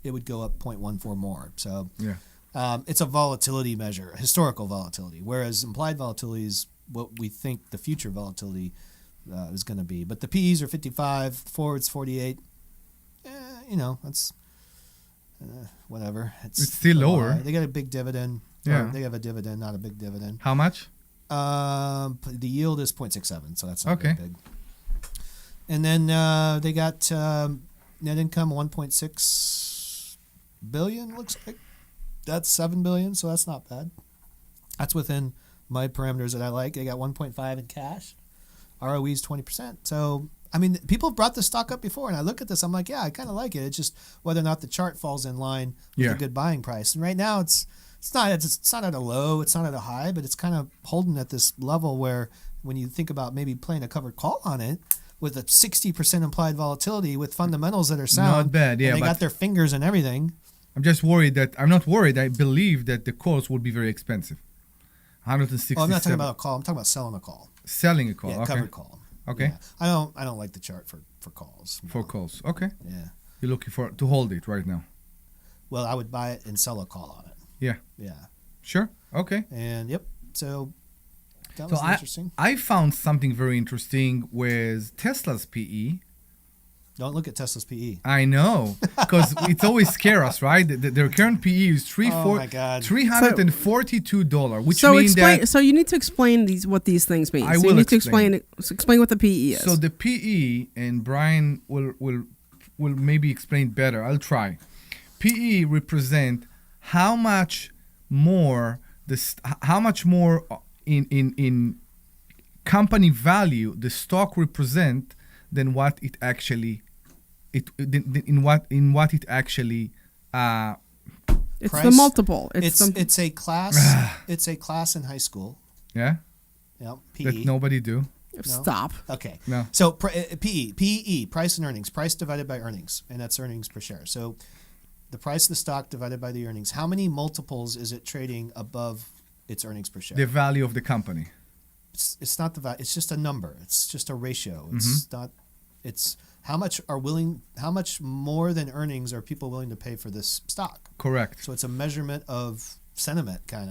it would go up 0.14 more. So Yeah. it's a volatility measure, historical volatility, whereas implied volatility is what we think the future volatility is going to be. But the PEs are 55, forwards 48. That's whatever. It's still lower. They got a big dividend. Yeah. They have a dividend, not a big dividend. How much? The yield is 0.67, so that's not Okay. very big. And then they got net income 1.6 billion. Looks like that's 7 billion, so that's not bad. That's within my parameters that I like. They got 1.5 in cash. ROE is 20%. So I mean, people have brought the stock up before, and I look at this, I'm like, yeah, I kind of like it. It's just whether or not the chart falls in line with a good buying price. And right now, it's not at a low, it's not at a high, but it's kind of holding at this level where when you think about maybe playing a covered call on it with a 60% implied volatility with fundamentals that are sound, Not bad, yeah. and they But got their fingers and everything. I'm just worried I'm not worried. I believe that the calls will be very expensive. 167. Oh, I'm not talking about a call. I'm talking about selling a call. Selling a call. Yeah, Okay. covered call. Okay. Yeah. I don't like the chart for calls. For calls. Okay. Yeah. You're looking to hold it right now. Well, I would buy it and sell a call on it. Yeah. Yeah. Sure. Okay. And yep. So that So was interesting. I found something very interesting with Tesla's PE. Don't look at Tesla's PE. I know, because it's always scare us, right? Their current PE is Oh my God. $342, which So means that. So you need to explain what these things mean. I so will you need to explain. explain what the PE is. So the PE, and Brian will maybe explain better. I'll try. PE represent how much more in company value the stock represent than what it actually in what it actually it's Price? the multiple. It's a class. It's a class in high school. yeah Yep. PE. that nobody do. Stop. Okay. No. So PE, price and earnings, price divided by earnings, and that's earnings per share. So the price of the stock divided by the earnings. How many multiples is it trading above its earnings per share? The value of the company. It's not the value. It's just a number. It's just a ratio. It's not. It's how much more than earnings are people willing to pay for this stock? Correct. So it's a measurement of sentiment, kind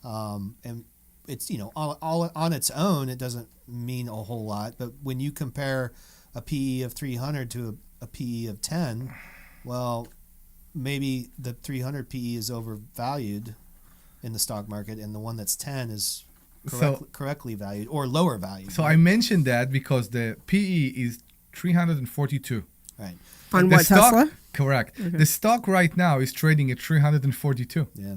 of, and it's all on its own, it doesn't mean a whole lot. But when you compare a PE of 300 to a PE of 10, well, maybe the 300 PE is overvalued in the stock market, and the one that's 10 is correctly valued or lower valued. So I mentioned that because the PE is 342. Right. On The what, stock- Tesla? Correct. The stock right now is trading at 342. Yeah.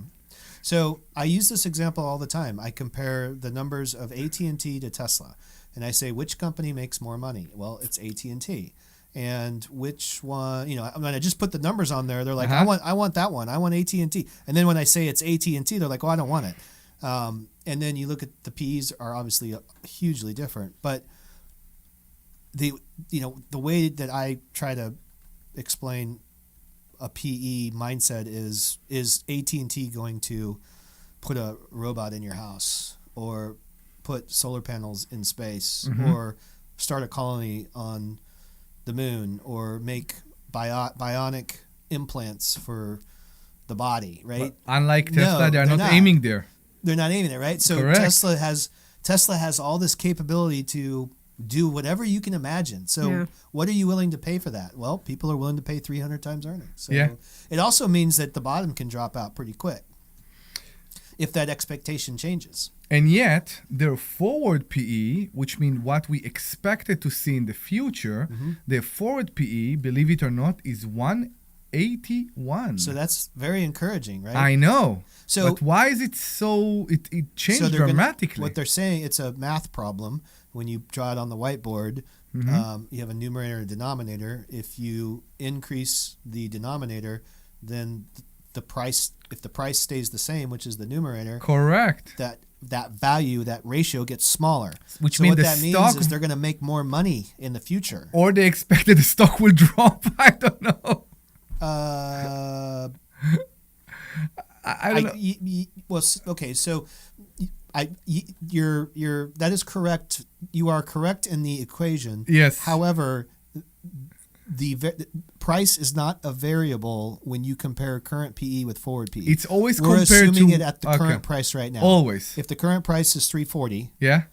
So I use this example all the time. I compare the numbers of AT&T to Tesla, and I say, which company makes more money? Well, it's AT&T. And which one, when I just put the numbers on there, they're like, I want that one. I want AT&T. And then when I say it's AT&T, they're like, oh, I don't want it. And then you look at the P's are obviously hugely different. But the way that I try to explain a PE mindset is AT&T going to put a robot in your house or put solar panels in space or start a colony on the moon or make bionic implants for the body, right? But unlike Tesla, No, they're they're not not. aiming there. They're not aiming it, right? So Correct. Tesla has all this capability to do whatever you can imagine. So Yeah. what are you willing to pay for that? Well, people are willing to pay 300 times earnings. So Yeah. it also means that the bottom can drop out pretty quick if that expectation changes. And yet, their forward PE, which means what we expected to see in the future, their forward PE, believe it or not, is 181. So that's very encouraging, right? I know. So- but why is it so? It changed they're gonna- dramatically. what they're saying, it's a math problem. When you draw it on the whiteboard, you have a numerator and a denominator. If you increase the denominator, then the price, if the price stays the same, which is the numerator, Correct. that value, that ratio gets smaller. Which so means what the that means stock- is they're going to make more money in the future. Or they expected the stock will drop. I don't know. I don't know. Okay, so you're that is correct. You are correct in the equation. Yes. However, the price is not a variable when you compare current PE with forward PE. It's always We're compared assuming to it at the current price right now. Always. If the current price is 340, Yeah.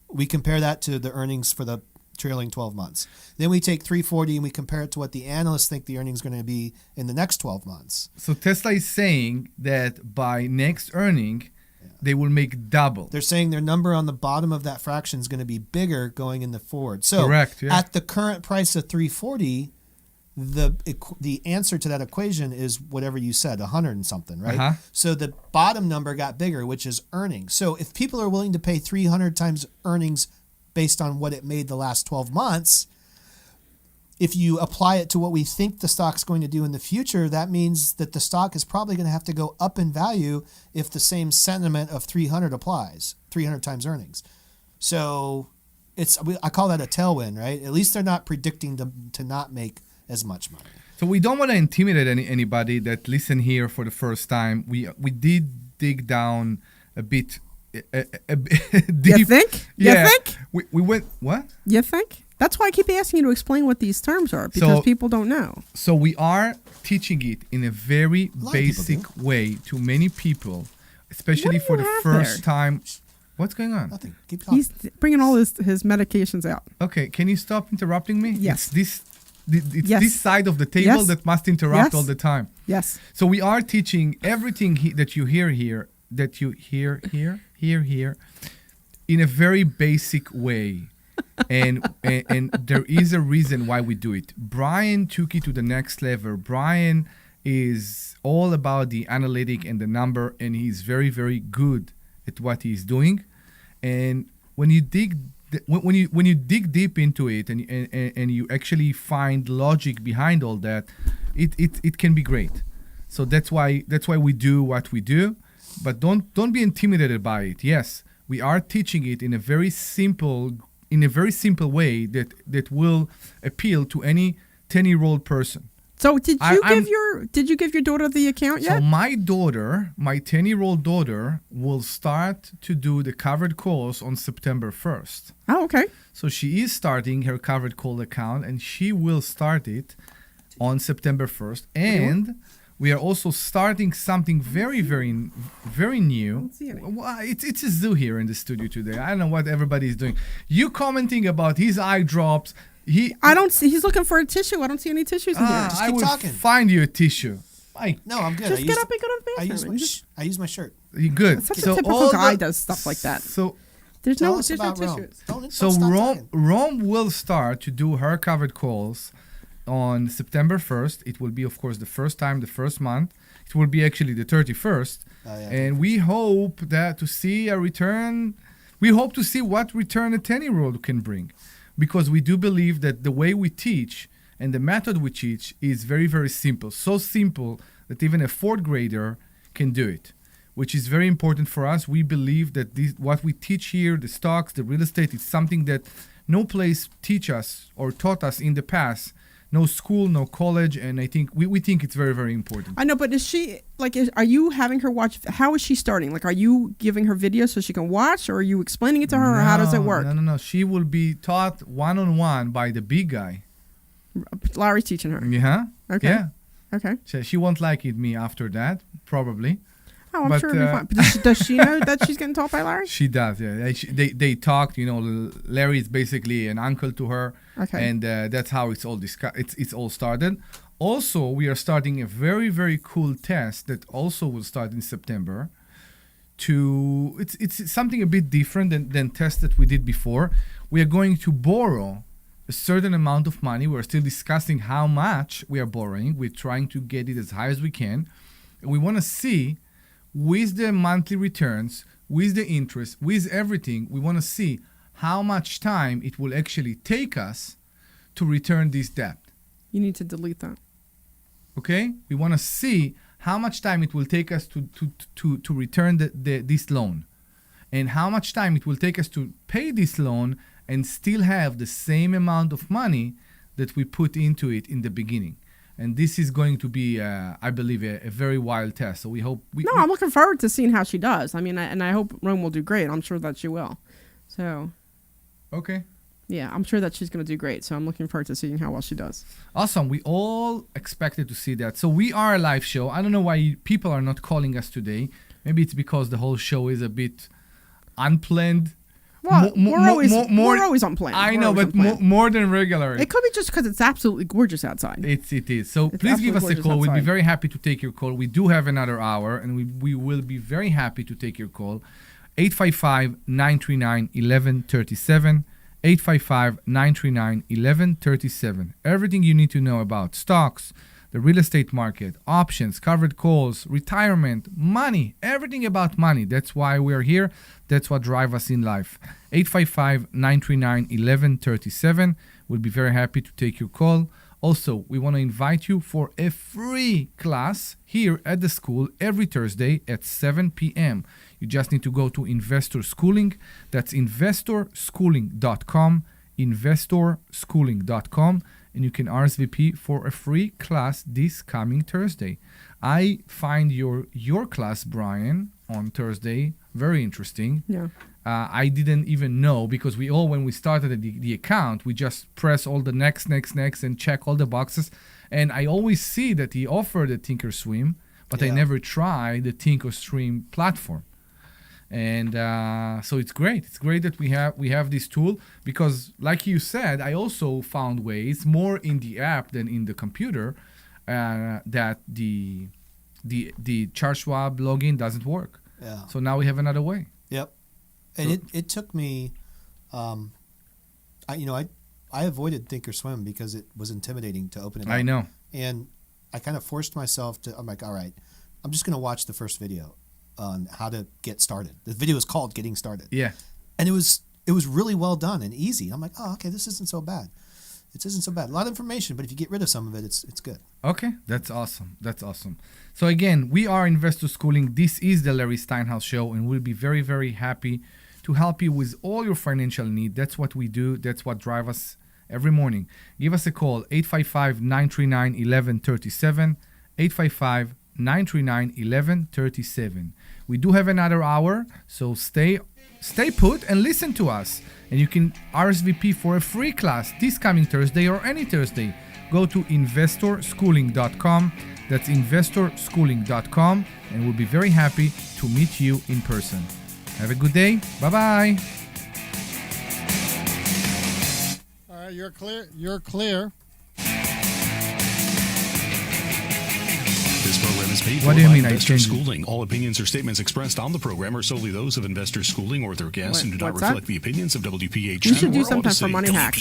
we compare that to the earnings for the trailing 12 months. Then we take 340 and we compare it to what the analysts think the earnings are going to be in the next 12 months. So Tesla is saying that by next earning, they will make double. They're saying their number on the bottom of that fraction is going to be bigger going in the forward. So Correct, yeah. at the current price of 340, the answer to that equation is whatever you said, 100 and something, right? Uh-huh. So the bottom number got bigger, which is earnings. So if people are willing to pay 300 times earnings based on what it made the last 12 months, if you apply it to what we think the stock's going to do in the future, that means that the stock is probably going to have to go up in value if the same sentiment of 300 applies, 300 times earnings. So I call that a tailwind, right? At least they're not predicting to not make as much money. So we don't want to intimidate anybody that listen here for the first time. We did dig down a bit deep. You think? Yeah. You think? We went, what? You think? That's why I keep asking you to explain what these terms are, because So- people don't know. So we are teaching it in a very lot of people basic way to many people, especially What do for you the have first there? time. What's going on? Nothing. Keep talking. He's bringing all his medications out. Okay, can you stop interrupting me? Yes. It's Yes. this side of the table Yes. that must interrupt Yes. all the time. Yes. So we are teaching everything that you hear here, in a very basic way. and there is a reason why we do it. Brian took it to the next level. Brian is all about the analytic and the number, and he's very, very good at what he's doing. And when you dig deep into it and you actually find logic behind all that, it can be great. So that's why we do what we do. But don't be intimidated by it. Yes, we are teaching it in a very simple way that will appeal to any 10-year-old person. So did I'm- you give your daughter the account So yet? my 10-year-old daughter, will start to do the covered calls on September 1st. Oh, okay. So she is starting her covered call account, and she will start it on September 1st. And we are also starting something very, very, very new. see any. Well, it's a zoo here in the studio today. I don't know what everybody is doing. You commenting about his eye drops. I don't see. He's looking for a tissue. I don't see any tissues in here. Just I keep will talking. find you a tissue. Mike, No, I'm good. Just get up and go to the I bathroom. I use my shirt. you good. Such So a typical all guy the- does stuff like that. So There's Tell no, us there's about no Rome. tissues. Don't So stop Rome, talking. Rome will start to do her covered calls on September 1st. It will be, of course, the first time, the first month. It will be actually the 31st. Oh, yeah, And we hope that to see a return, we hope to see what return a 10-year-old can bring. Because we do believe that the way we teach and the method we teach is very, very simple. So simple that even a fourth grader can do it, which is very important for us. We believe that what we teach here, the stocks, the real estate, is something that no place teach us or taught us in the past. No school, no college, and I think we think it's very, very important. I know, but is she like? Are you having her watch? How is she starting? Like, are you giving her videos so she can watch, or are you explaining it to her, or how does it work? No. She will be taught one-on-one by the big guy. Larry's teaching her. Yeah. Okay. Yeah. Okay. She won't like it me after that, probably. Oh, I'm But, sure it'll be fine. But does she know that she's getting taught by Larry? She does, yeah. They talked. Larry is basically an uncle to her, Okay. and that's how it's all it's all started. Also, we are starting a very, very cool test that also will start in September. It's something a bit different than tests that we did before. We are going to borrow a certain amount of money. We're still discussing how much we are borrowing. We're trying to get it as high as we can. And we want to see, with the monthly returns, with the interest, with everything, we want to see how much time it will actually take us to return this debt. You need to delete that. Okay? We want to see how much time it will take us to return this loan, and how much time it will take us to pay this loan and still have the same amount of money that we put into it in the beginning. And this is going to be, I believe, a very wild test. So we hope... No, I'm looking forward to seeing how she does. I mean, and I hope Rome will do great. I'm sure that she will. So, Okay. yeah, I'm sure that she's going to do great. So I'm looking forward to seeing how well she does. Awesome. We all expected to see that. So we are a live show. I don't know why people are not calling us today. Maybe it's because the whole show is a bit unplanned. Well, we're always on plan. I We're know, always but on plan. more than regular. It could be just because it's absolutely gorgeous outside. It is. So It's please give us a absolutely call. gorgeous We'll be outside. very happy to take your call. We do have another hour, and we will be very happy to take your call. 855-939-1137. 855-939-1137. Everything you need to know about stocks, the real estate market, options, covered calls, retirement, money, everything about money. That's why we're here. That's what drives us in life. 855-939-1137. We'll be very happy to take your call. Also, we want to invite you for a free class here at the school every Thursday at 7 p.m. You just need to go to Investor Schooling. That's investorschooling.com, investorschooling.com, and you can RSVP for a free class this coming Thursday. I find your class, Brian, on Thursday very interesting. Yeah. I didn't even know, because when we started the account, we just press all the next, and check all the boxes. And I always see that he offered a Thinkorswim, but I Yeah. never tried the Thinkorswim platform. And so it's great. It's great that we have this tool, because, like you said, I also found ways more in the app than in the computer that the Charles Schwab login doesn't work. Yeah. So now we have another way. Yep. And it took me, I avoided Thinkorswim because it was intimidating to open it up. I know. And I kind of forced myself to, I'm like, all right, I'm just going to watch the first video on how to get started. The video is called Getting Started. Yeah. And it was really well done and easy. I'm like, oh, okay, this isn't so bad. It isn't so bad. A lot of information, but if you get rid of some of it, it's good. Okay, that's awesome. That's awesome. So again, we are Investor Schooling. This is the Larry Steinhouse Show, and we'll be very, very happy to help you with all your financial need. That's what we do. That's what drives us every morning. Give us a call, 855-939-1137, 855-939-1137. We do have another hour, so stay put and listen to us. And you can RSVP for a free class this coming Thursday or any Thursday. Go to investorschooling.com. That's investorschooling.com, and we'll be very happy to meet you in person. Have a good day. Bye-bye. All right, you're clear. You're clear. This program is paid for What do you by mean I Investor changed it? Schooling. All opinions or statements expressed on the program are solely those of Investor Schooling or their guests and do not What's that? reflect the opinions of WPHT. We should do or something for Odyssey. Money Hacks.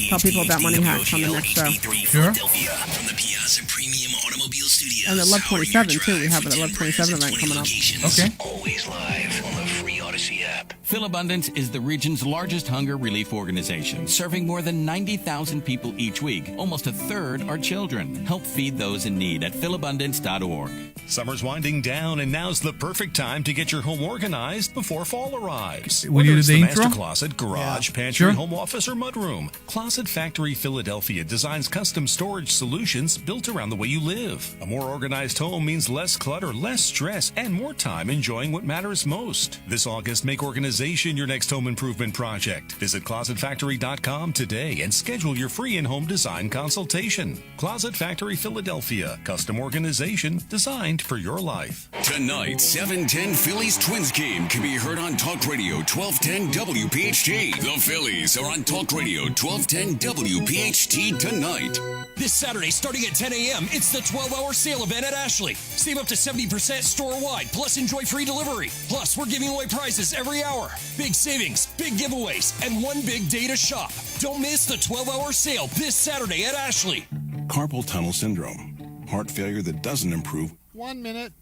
Tell people about Money Hacks on the next show. Sure. From the Piazza Premium Automobile Studios. And at Love 27 too. We have an 11/27 event coming up. Okay. Always live on the free Odyssey app. Philabundance is the region's largest hunger relief organization, serving more than 90,000 people each week. Almost a third are children. Help feed those in need at philabundance.org. Summer's winding down, and now's the perfect time to get your home organized before fall arrives. Will you do Whether it's the the intro? master closet, garage, pantry, Sure. home office, or mudroom, Closet Factory Philadelphia designs custom storage solutions built around the way you live. A more organized home means less clutter, less stress, and more time enjoying what matters most. This August, make organization your next home improvement project. Visit ClosetFactory.com today and schedule your free in-home design consultation. Closet Factory Philadelphia, custom organization designed for your life. Tonight, 7:10 Phillies Twins game can be heard on Talk Radio 1210 WPHT. The Phillies are on Talk Radio 1210 WPHT tonight. This Saturday, starting at 10 a.m., it's the 12-hour sale event at Ashley. Save up to 70% store-wide, plus enjoy free delivery. Plus, we're giving away prizes every hour. Big savings, big giveaways, and one big day to shop. Don't miss the 12-hour sale this Saturday at Ashley. Carpal tunnel syndrome, heart failure that doesn't improve. 1 minute.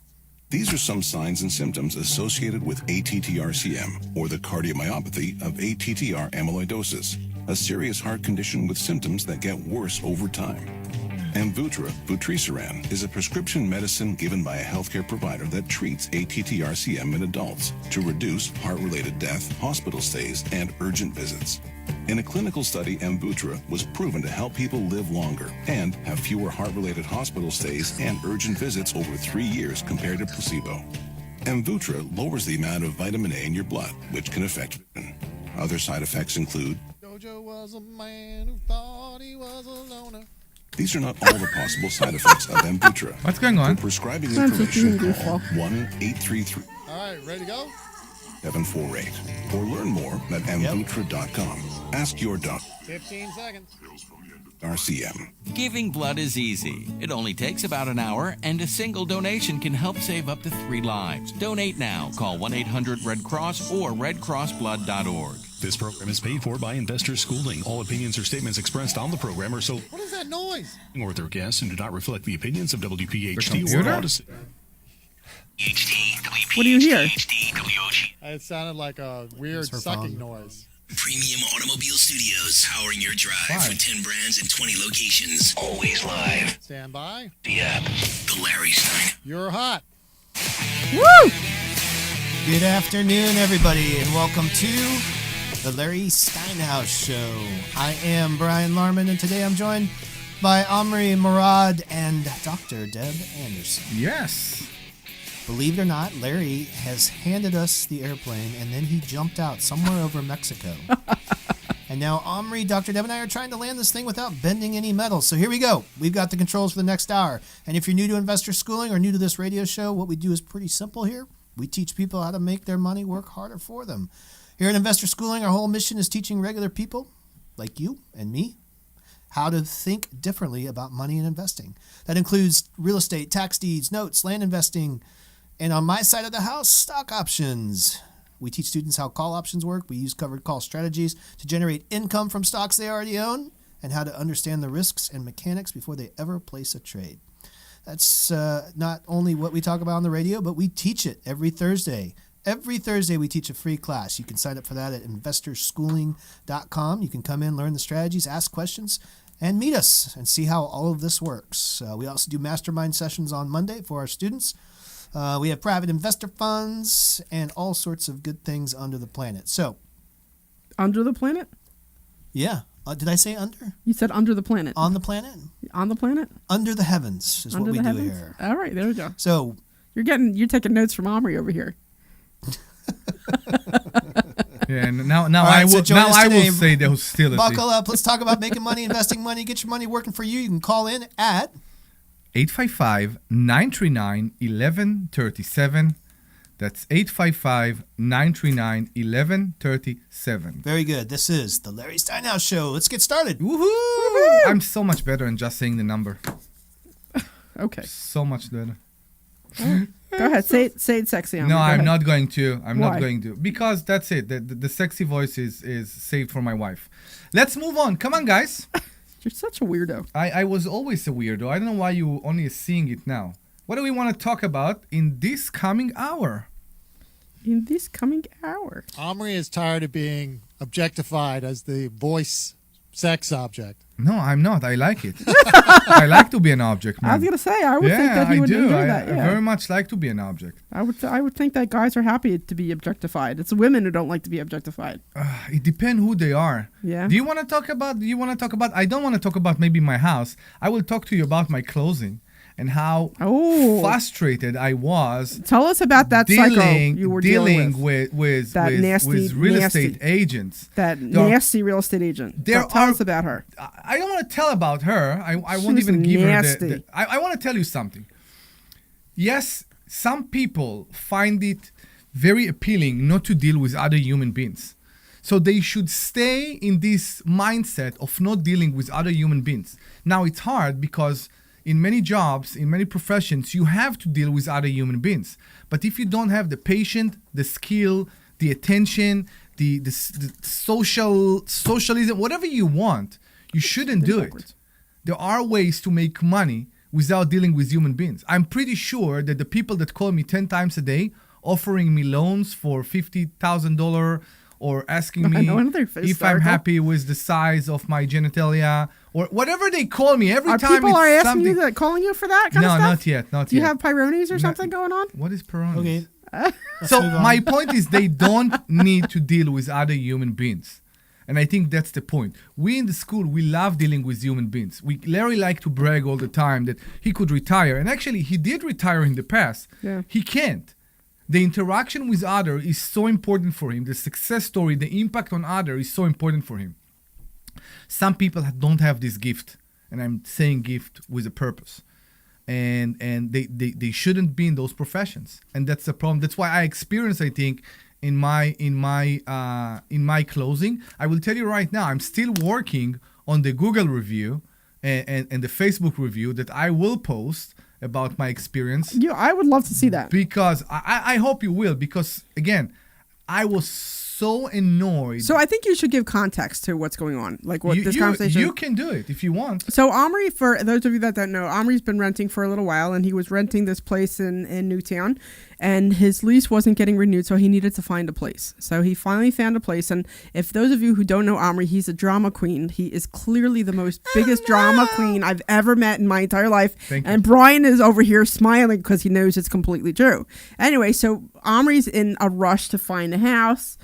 These are some signs and symptoms associated with ATTR-CM, or the cardiomyopathy of ATTR amyloidosis, a serious heart condition with symptoms that get worse over time. Amvuttra, vutrisiran, is a prescription medicine given by a healthcare provider that treats ATTR-CM in adults to reduce heart-related death, hospital stays, and urgent visits. In a clinical study, Amvuttra was proven to help people live longer and have fewer heart-related hospital stays and urgent visits over 3 years compared to placebo. Amvuttra lowers the amount of vitamin A in your blood, which can affect vision. Other side effects include Jojo was a man who thought he was a loner. these are not all the possible side effects of Amvuttra. What's going on? For prescribing Sounds like information, you're call goofball. 1-833 All right, ready to go? 748 or learn more at amvuttra.com. Ask your doctor. 15 seconds. RCM. Giving blood is easy. It only takes about an hour, and a single donation can help save up to 3 lives. Donate now. Call 1-800-RED-CROSS or redcrossblood.org. This program is paid for by Investor Schooling. All opinions or statements expressed on the program are solely What is that noise? or their guests and do not reflect the opinions of Your WPHT or computer? Odyssey. What do you hear? It sounded like a weird her sucking phone. noise. Premium Automobile Studios, powering your drive with 10 brands and 20 locations. Always live. Stand by. The app. The Larry Stein. You're hot. Woo! Good afternoon, everybody, and welcome to the Larry Steinhouse Show. I am Brian Larman, and today I'm joined by Omri Morad and Dr. Deb Anderson. Yes. Believe it or not, Larry has handed us the airplane, and then he jumped out somewhere over Mexico. And now Omri, Dr. Deb, and I are trying to land this thing without bending any metal. So here we go. We've got the controls for the next hour. And if you're new to investor schooling or new to this radio show, what we do is pretty simple here. We teach people how to make their money work harder for them. Here at Investor Schooling, our whole mission is teaching regular people, like you and me, how to think differently about money and investing. That includes real estate, tax deeds, notes, land investing, and on my side of the house, stock options. We teach students how call options work. We use covered call strategies to generate income from stocks they already own and how to understand the risks and mechanics before they ever place a trade. That's not only what we talk about on the radio, but we teach it every Thursday. Every Thursday we teach a free class. You can sign up for that at investorschooling.com. You can come in, learn the strategies, ask questions, and meet us and see how all of this works. We also do mastermind sessions on Monday for our students. We have private investor funds and all sorts of good things under the planet. So, Under the planet? yeah. Did I say under? You said under the planet. On the planet? On the planet? Under the heavens is Under what we the do heavens? here. All right, there we go. So, You're taking notes from Omri over here. Yeah, and now All right, I so will join us today. say the hostility. buckle up. Let's talk about making money, investing money, get your money working for you. You can call in at 855-939-1137. That's 855-939-1137. Very good. This is the Larry Steinhouse Show. Let's get started. Woohoo! I'm so much better than just saying the number. Okay. So much better. Go ahead, say it sexy. No, Go I'm ahead. not going to. I'm Why? not going to. Because that's it. The sexy voice is saved for my wife. Let's move on. Come on, guys. You're such a weirdo. I was always a weirdo. I don't know why you only seeing it now. What do we want to talk about in this coming hour? In this coming hour. Omri is tired of being objectified as the voice sex object. No, I'm not. I like it. I like to be an object, man. I was gonna say I would think that he would enjoy that. I Yeah. very much like to be an object. I would think that guys are happy to be objectified. It's women who don't like to be objectified. It depends who they are. Yeah. Do you want to talk about? I don't want to talk about maybe my house. I will talk to you about my closing and how frustrated I was. Tell us about that cycle you were dealing with that with real estate agents. That nasty real estate agent. Tell us about her. I don't want to tell about her. I She won't was even give her nasty. the I want to tell you something. Yes, some people find it very appealing not to deal with other human beings. So they should stay in this mindset of not dealing with other human beings. Now it's hard because in many jobs, in many professions, you have to deal with other human beings. But if you don't have the patience, the skill, the attention, the socialism, whatever you want, you shouldn't do it. There are ways to make money without dealing with human beings. I'm pretty sure that the people that call me 10 times a day, offering me loans for $50,000 or asking me if I'm happy with the size of my genitalia or whatever they call me every time. People are it's asking something. you that, calling you for that kind of stuff? No, not yet. Not Do you yet. have Peyronie's or something going on? What is Peyronie's? Okay. So my point is they don't need to deal with other human beings. And I think that's the point. We in the school, we love dealing with human beings. Larry liked to brag all the time that he could retire. And actually, he did retire in the past. Yeah. He can't. The interaction with other is so important for him. The success story, the impact on other is so important for him. Some people don't have this gift. And I'm saying gift with a purpose. And they shouldn't be in those professions. And that's the problem. That's why I experienced, I think, in my closing. I will tell you right now, I'm still working on the Google review and the Facebook review that I will post about my experience. Yeah, I would love to see that. Because I hope you will, because again, I was so annoyed. So I think you should give context to what's going on, like what this conversation. You can do it if you want. So Omri, for those of you that don't know, Omri's been renting for a little while, and he was renting this place in Newtown, and his lease wasn't getting renewed, so he needed to find a place. So he finally found a place, and if those of you who don't know Omri, he's a drama queen. He is clearly the most biggest drama queen I've ever met in my entire life. Thank you. And Brian is over here smiling because he knows it's completely true. Anyway, so Omri's in a rush to find a house.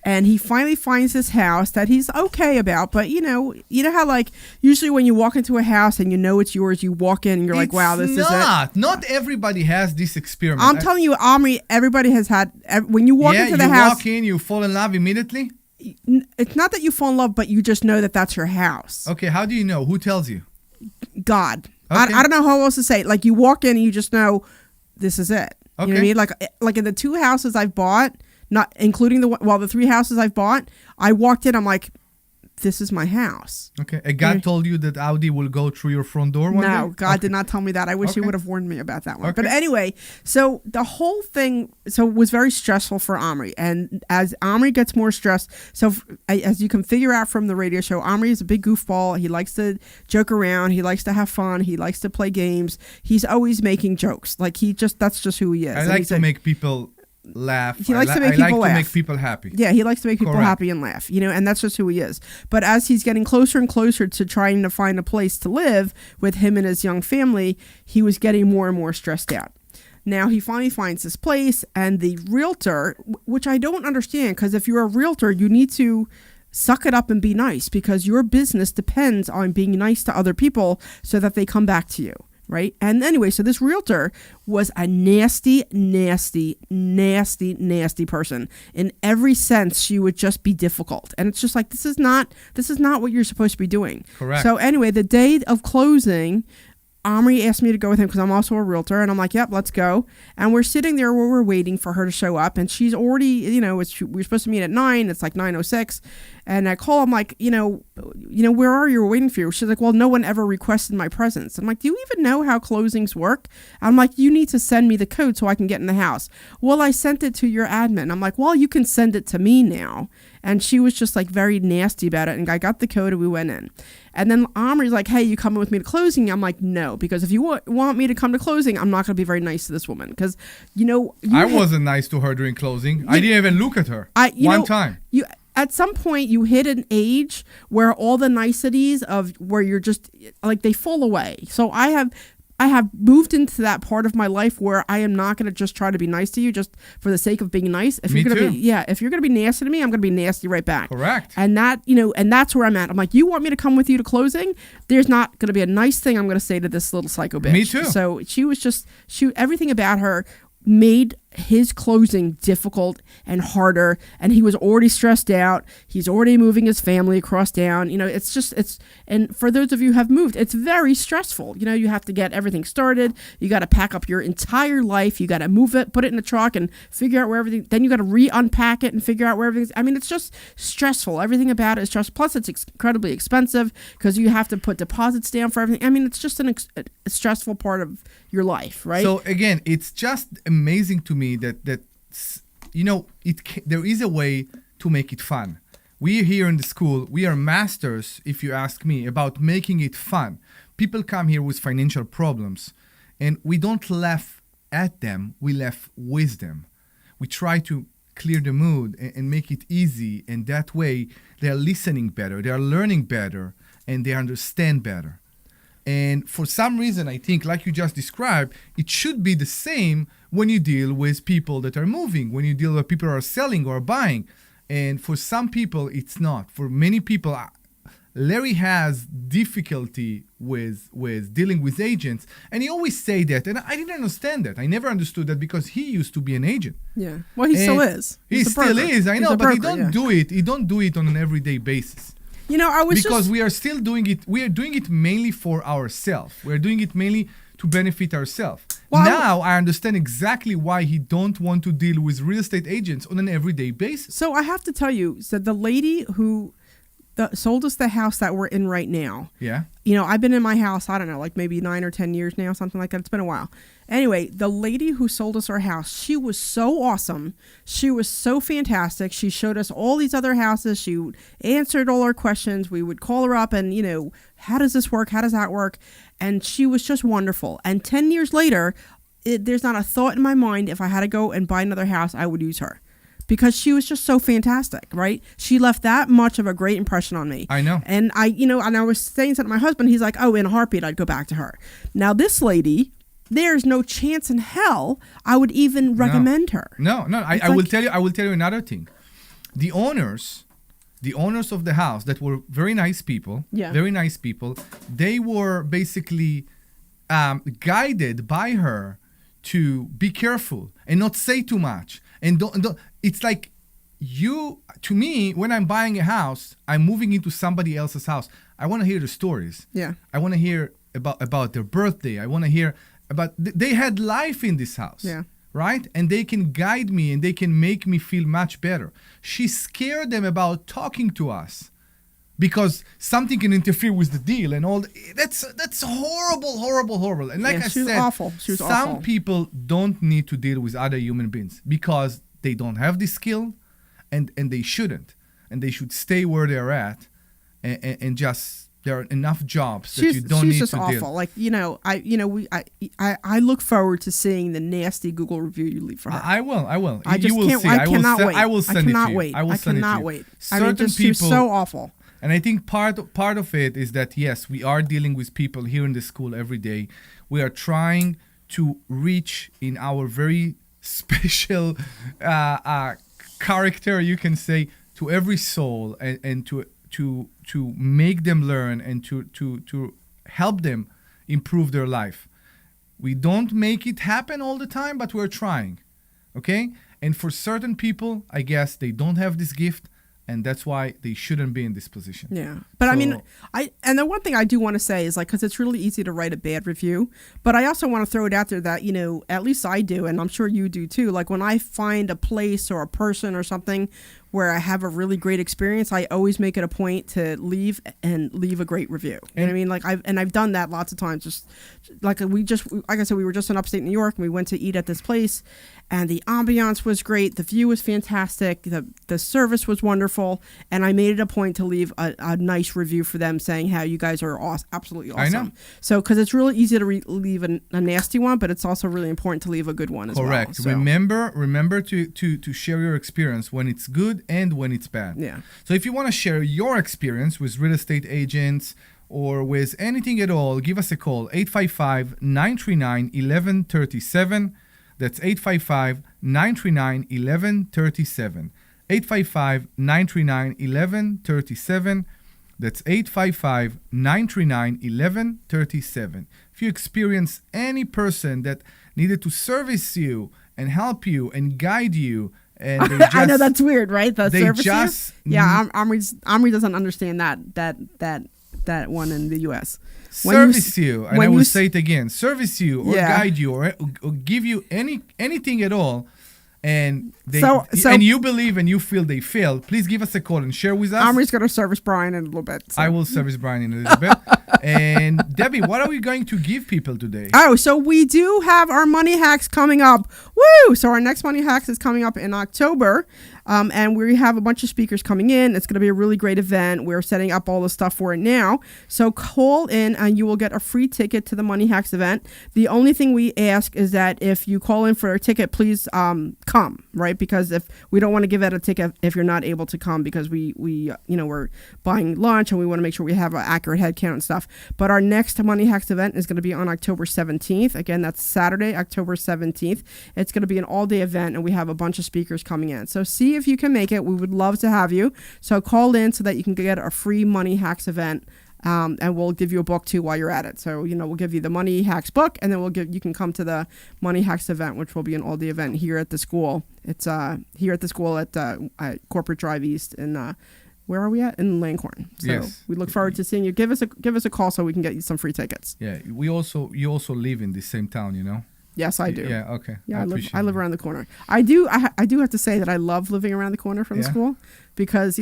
And he finally finds this house that he's okay about, but you know how like usually when you walk into a house and you know it's yours, you walk in and you're like, wow, this is it. Not everybody has this experiment. I'm telling you, Omri, everybody has had. When you walk into the house, you walk in, you fall in love immediately. It's not that you fall in love, but you just know that that's your house. Okay, how do you know? Who tells you? God. Okay. I don't know how else to say it. Like you walk in and you just know this is it. You know what I mean? Like in the 2 houses I've bought. Not including the 3 houses I've bought, I walked in, I'm like, this is my house. Okay. And God told you that Audi will go through your front door one day? No, God did not tell me that. I wish he would have warned me about that one. But anyway, so the whole thing was very stressful for Omri. And as Omri gets more stressed, as you can figure out from the radio show, Omri is a big goofball. He likes to joke around. He likes to have fun. He likes to play games. He's always making jokes. Like that's just who he is. I like to make people laugh. He likes to make people happy. Yeah, he likes to make people Correct. happy and laugh, and that's just who he is. But as he's getting closer and closer to trying to find a place to live with him and his young family, he was getting more and more stressed out. Now he finally finds this place, and the realtor, which I don't understand, because if you're a realtor, you need to suck it up and be nice, because your business depends on being nice to other people so that they come back to you. Right. And anyway, so this realtor was a nasty, nasty, nasty, nasty person. In every sense, she would just be difficult. And it's just like, this is not what you're supposed to be doing. Correct. So anyway, the day of closing, Omri asked me to go with him because I'm also a realtor, and I'm like, yep, let's go. And we're sitting there where we're waiting for her to show up, and she's already, we're supposed to meet at 9. It's like 9:06, and I call. I'm like, where are you? We're waiting for you. She's like, well, no one ever requested my presence. I'm like, do you even know how closings work? I'm like, you need to send me the code so I can get in the house. Well, I sent it to your admin. I'm like, well, you can send it to me now. And she was just like very nasty about it. And I got the code and we went in. And then Omri's like, hey, you coming with me to closing? I'm like, no, because if you want me to come to closing, I'm not going to be very nice to this woman. Because, I wasn't nice to her during closing. I didn't even look at her one time. At some point, you hit an age where all the niceties of where you're just like they fall away. So I have moved into that part of my life where I am not going to just try to be nice to you just for the sake of being nice. If you're going to be nasty to me, I'm going to be nasty right back. Correct. And and that's where I'm at. I'm like, you want me to come with you to closing? There's not going to be a nice thing I'm going to say to this little psycho bitch. Me too. So everything about her made his closing difficult and harder, and he was already stressed out. He's already moving his family across town. And for those of you who have moved, it's very stressful. You have to get everything started. You got to pack up your entire life. You got to move it, put it in the truck, and figure out where everything. Then you got to re-unpack it and figure out where everything's. I mean, it's just stressful. Everything about it is stressful. Plus, it's incredibly expensive because you have to put deposits down for everything. I mean, it's just a stressful part of your life, right? So again, it's just amazing to me that there is a way to make it fun. We here in the school, we are masters, if you ask me, about making it fun. People come here with financial problems, and we don't laugh at them, we laugh with them. We try to clear the mood and make it easy, and that way they're listening better, they're learning better, and they understand better. And for some reason, I think, like you just described, it should be the same when you deal with people that are moving, when you deal with people who are selling or buying. And for some people, it's not. For many people, Larry has difficulty with dealing with agents. And he always say that. And I didn't understand that. I never understood that because he used to be an agent. Yeah. Well, he still is. He still is. I know, but he don't do it. He don't do it on an everyday basis. We are still doing it. We are doing it mainly for ourselves. We are doing it mainly to benefit ourselves. Well, now I understand exactly why he don't want to deal with real estate agents on an everyday basis. So I have to tell you, the lady who sold us the house that we're in right now. Yeah. I've been in my house, I don't know, like maybe 9 or 10 years now, something like that. It's been a while. Anyway, the lady who sold us our house, she was so awesome. She was so fantastic. She showed us all these other houses. She answered all our questions. We would call her up and, how does this work? How does that work? And she was just wonderful. And 10 years later, there's not a thought in my mind if I had to go and buy another house, I would use her. Because she was just so fantastic, right? She left that much of a great impression on me. I know. And I was saying something to my husband. He's like, oh, in a heartbeat, I'd go back to her. Now, this lady, there's no chance in hell I would even recommend her. No. I will tell you another thing. The owners of the house that were very nice people, they were basically guided by her to be careful and not say too much. And don't. It's like to me, when I'm buying a house, I'm moving into somebody else's house. I want to hear the stories. Yeah. I want to hear about their birthday. I want to hear about, they had life in this house. Yeah. Right? And they can guide me and they can make me feel much better. She scared them about talking to us because something can interfere with the deal and all. That's horrible. And like I said, awful. She was some people don't need to deal with other human beings because they don't have the skill and they shouldn't. And they should stay where they're at and just, there are enough jobs that you don't need to deal. She's just awful. Like, I look forward to seeing the nasty Google review you leave for her. I will. You will see. I cannot wait. I will send it to you. Wait. I cannot wait. Certain she was so awful. And I think part of it is that, yes, we are dealing with people here in the school every day. We are trying to reach in our very special character, you can say, to every soul and to make them learn and to help them improve their life. We don't make it happen all the time, but we're trying. Okay? And for certain people, I guess they don't have this gift. and that's why they shouldn't be in this position. Yeah. But I mean, and the one thing I do want to say is, like, because it's really easy to write a bad review, but I also want to throw it out there that, at least I do, and I'm sure you do too. Like, when I find a place or a person or something where I have a really great experience, I always make it a point to leave a great review. You know what I mean? Like, I've done that lots of times. Just like I said, we were just in upstate New York, and we went to eat at this place, and the ambiance was great, the view was fantastic, the service was wonderful, and I made it a point to leave a nice review for them, saying how you guys are absolutely awesome. I know. So, because it's really easy to leave a nasty one, but it's also really important to leave a good one as well. Correct. So. Remember to share your experience when it's good and when it's bad. Yeah. So if you want to share your experience with real estate agents or with anything at all, give us a call, 855-939-1137. That's 855-939-1137. 855-939-1137. That's 855-939-1137. If you experience any person that needed to service you and help you and guide you, and they just, I know that's weird, right? The they service just you? Yeah, Omri doesn't understand that one in the U.S. Service you, and I will say it again: service you, or guide you, or give you anything at all. And and you believe and you feel they failed, please give us a call and share with us. Omri's going to service Brian in a little bit. So. I will service Brian in a little bit. And Debbie, what are we going to give people today? Oh, so we do have our Money Hacks coming up. Woo! So our next Money Hacks is coming up in October. And we have a bunch of speakers coming in. It's going to be a really great event. We're setting up all the stuff for it now. So call in and you will get a free ticket to the Money Hacks event. The only thing we ask is that if you call in for a ticket, please come, right? Because if we don't want to give out a ticket if you're not able to come, because we're buying lunch and we want to make sure we have an accurate head count and stuff. But our next Money Hacks event is going to be on October 17th. Again, that's Saturday, October 17th. It's going to be an all-day event, and we have a bunch of speakers coming in. So see if you can make it. We would love to have you. So call in so that you can get a free Money Hacks event, and we'll give you a book too while you're at it. So we'll give you the Money Hacks book, and then you can come to the Money Hacks event, which will be an all-day event here at the school. It's here at the school at Corporate Drive East in where are we at? In Langhorne. So yes. We look forward to seeing you. Give us a call so we can get you some free tickets. Yeah, you also live in the same town, Yes, I do. Yeah, okay. Yeah, I live around the corner. I do have to say that I love living around the corner from the school because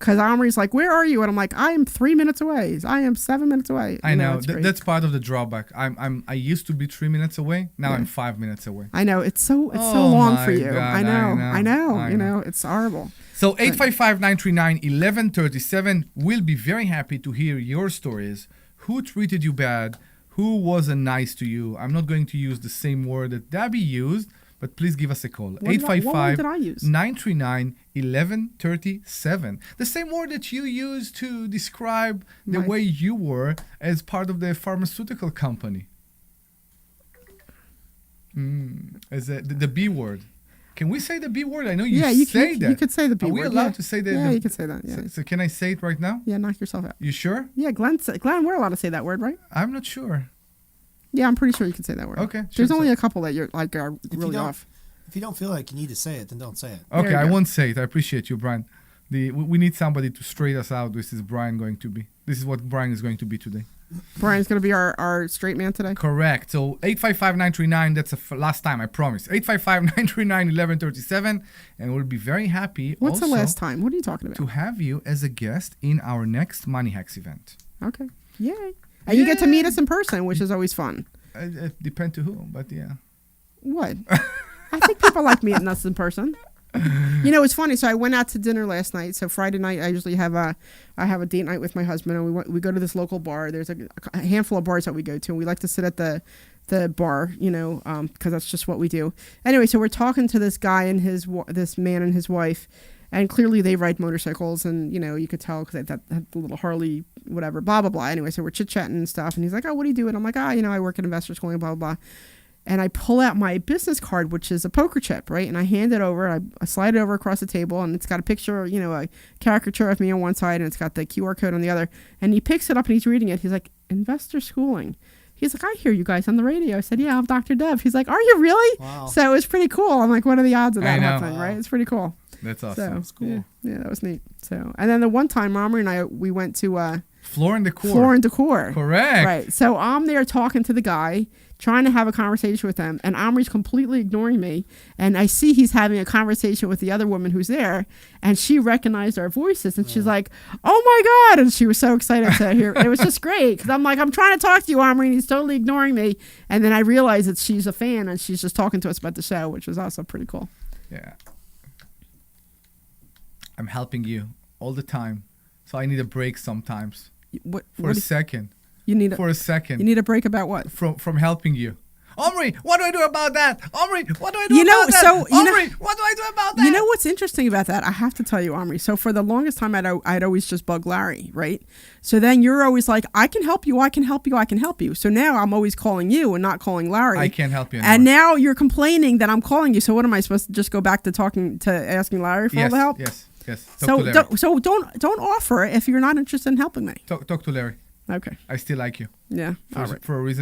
Omri's like, where are you? And I'm like, I am 3 minutes away. I am 7 minutes away. I know. That's part of the drawback. I used to be 3 minutes away. Now I'm 5 minutes away. I know. It's so long for you. God, I know. It's horrible. So 855-939-1137. We'll be very happy to hear your stories. Who treated you bad? Who wasn't nice to you? I'm not going to use the same word that Debbie used, but please give us a call. 855-939-1137. The same word that you used to describe the way you were as part of the pharmaceutical company. As the B word. Can we say the B word? I know you say that. You could say the B word. Are we allowed to say that? Yeah, you could say that. Yeah. So can I say it right now? Yeah, knock yourself out. You sure? Yeah, Glenn, we're allowed to say that word, right? I'm not sure. Yeah, I'm pretty sure you can say that word. Okay. There's only a couple that you're like are really off. If you don't feel like you need to say it, then don't say it. Okay, I won't say it. I appreciate you, Brian. We need somebody to straight us out. This is Brian going to be. This is what Brian is going to be today. Brian's going to be our straight man today? Correct. So 855-939, that's the last time, I promise. 855-939-1137, and we'll be very happy. What's the last time? What are you talking about? To have you as a guest in our next Money Hacks event. Okay. Yay. And you get to meet us in person, which is always fun. It depends to who, but yeah. What? I think people like meeting us in person. It's funny. So I went out to dinner last night. So Friday night, I usually have a date night with my husband, and we go to this local bar. There's a handful of bars that we go to, and we like to sit at the bar, because that's just what we do. Anyway, so we're talking to this guy and this man and his wife, and clearly they ride motorcycles, and you could tell because they had the little Harley, whatever, blah blah blah. Anyway, so we're chit chatting and stuff, and he's like, "Oh, what do you do?" And I'm like, I work at Investor Schooling, blah blah blah. And I pull out my business card, which is a poker chip, right? And I hand it over. I slide it over across the table, and it's got a picture, a caricature of me on one side, and it's got the QR code on the other. And he picks it up, and he's reading it. He's like, Investor Schooling. He's like, I hear you guys on the radio. I said, yeah, I'm Dr. Deb. He's like, are you really? Wow. So it was pretty cool. I'm like, what are the odds of that whole thing, right? It's pretty cool. That's awesome. That's cool. Yeah, that was neat. So, and then the one time, Omri and I, we went to Floor and Decor. Floor and Decor. Correct. Right. So I'm there talking to the guy, trying to have a conversation with him, and Omri's completely ignoring me. And I see he's having a conversation with the other woman who's there, and she recognized our voices, and she's like, "Oh my God!" And she was so excited to hear. It was just great because I'm like, I'm trying to talk to you, Omri, and he's totally ignoring me. And then I realized that she's a fan, and she's just talking to us about the show, which was also pretty cool. Yeah. I'm helping you all the time, so I need a break sometimes. For a second. You need for a second. You need a break about what? From helping you. Omri, what do I do about that? Omri, what do I do about that? Omri, what do I do about that? You know what's interesting about that? I have to tell you, Omri. So for the longest time, I'd always just bug Larry, right? So then you're always like, I can help you, I can help you, I can help you. So now I'm always calling you and not calling Larry. I can't help you anymore. And now you're complaining that I'm calling you. So what am I supposed to just go back to asking Larry for all the help? Yes. So don't offer if you're not interested in helping me. Talk to Larry. Okay. I still like you. Yeah. For a reason.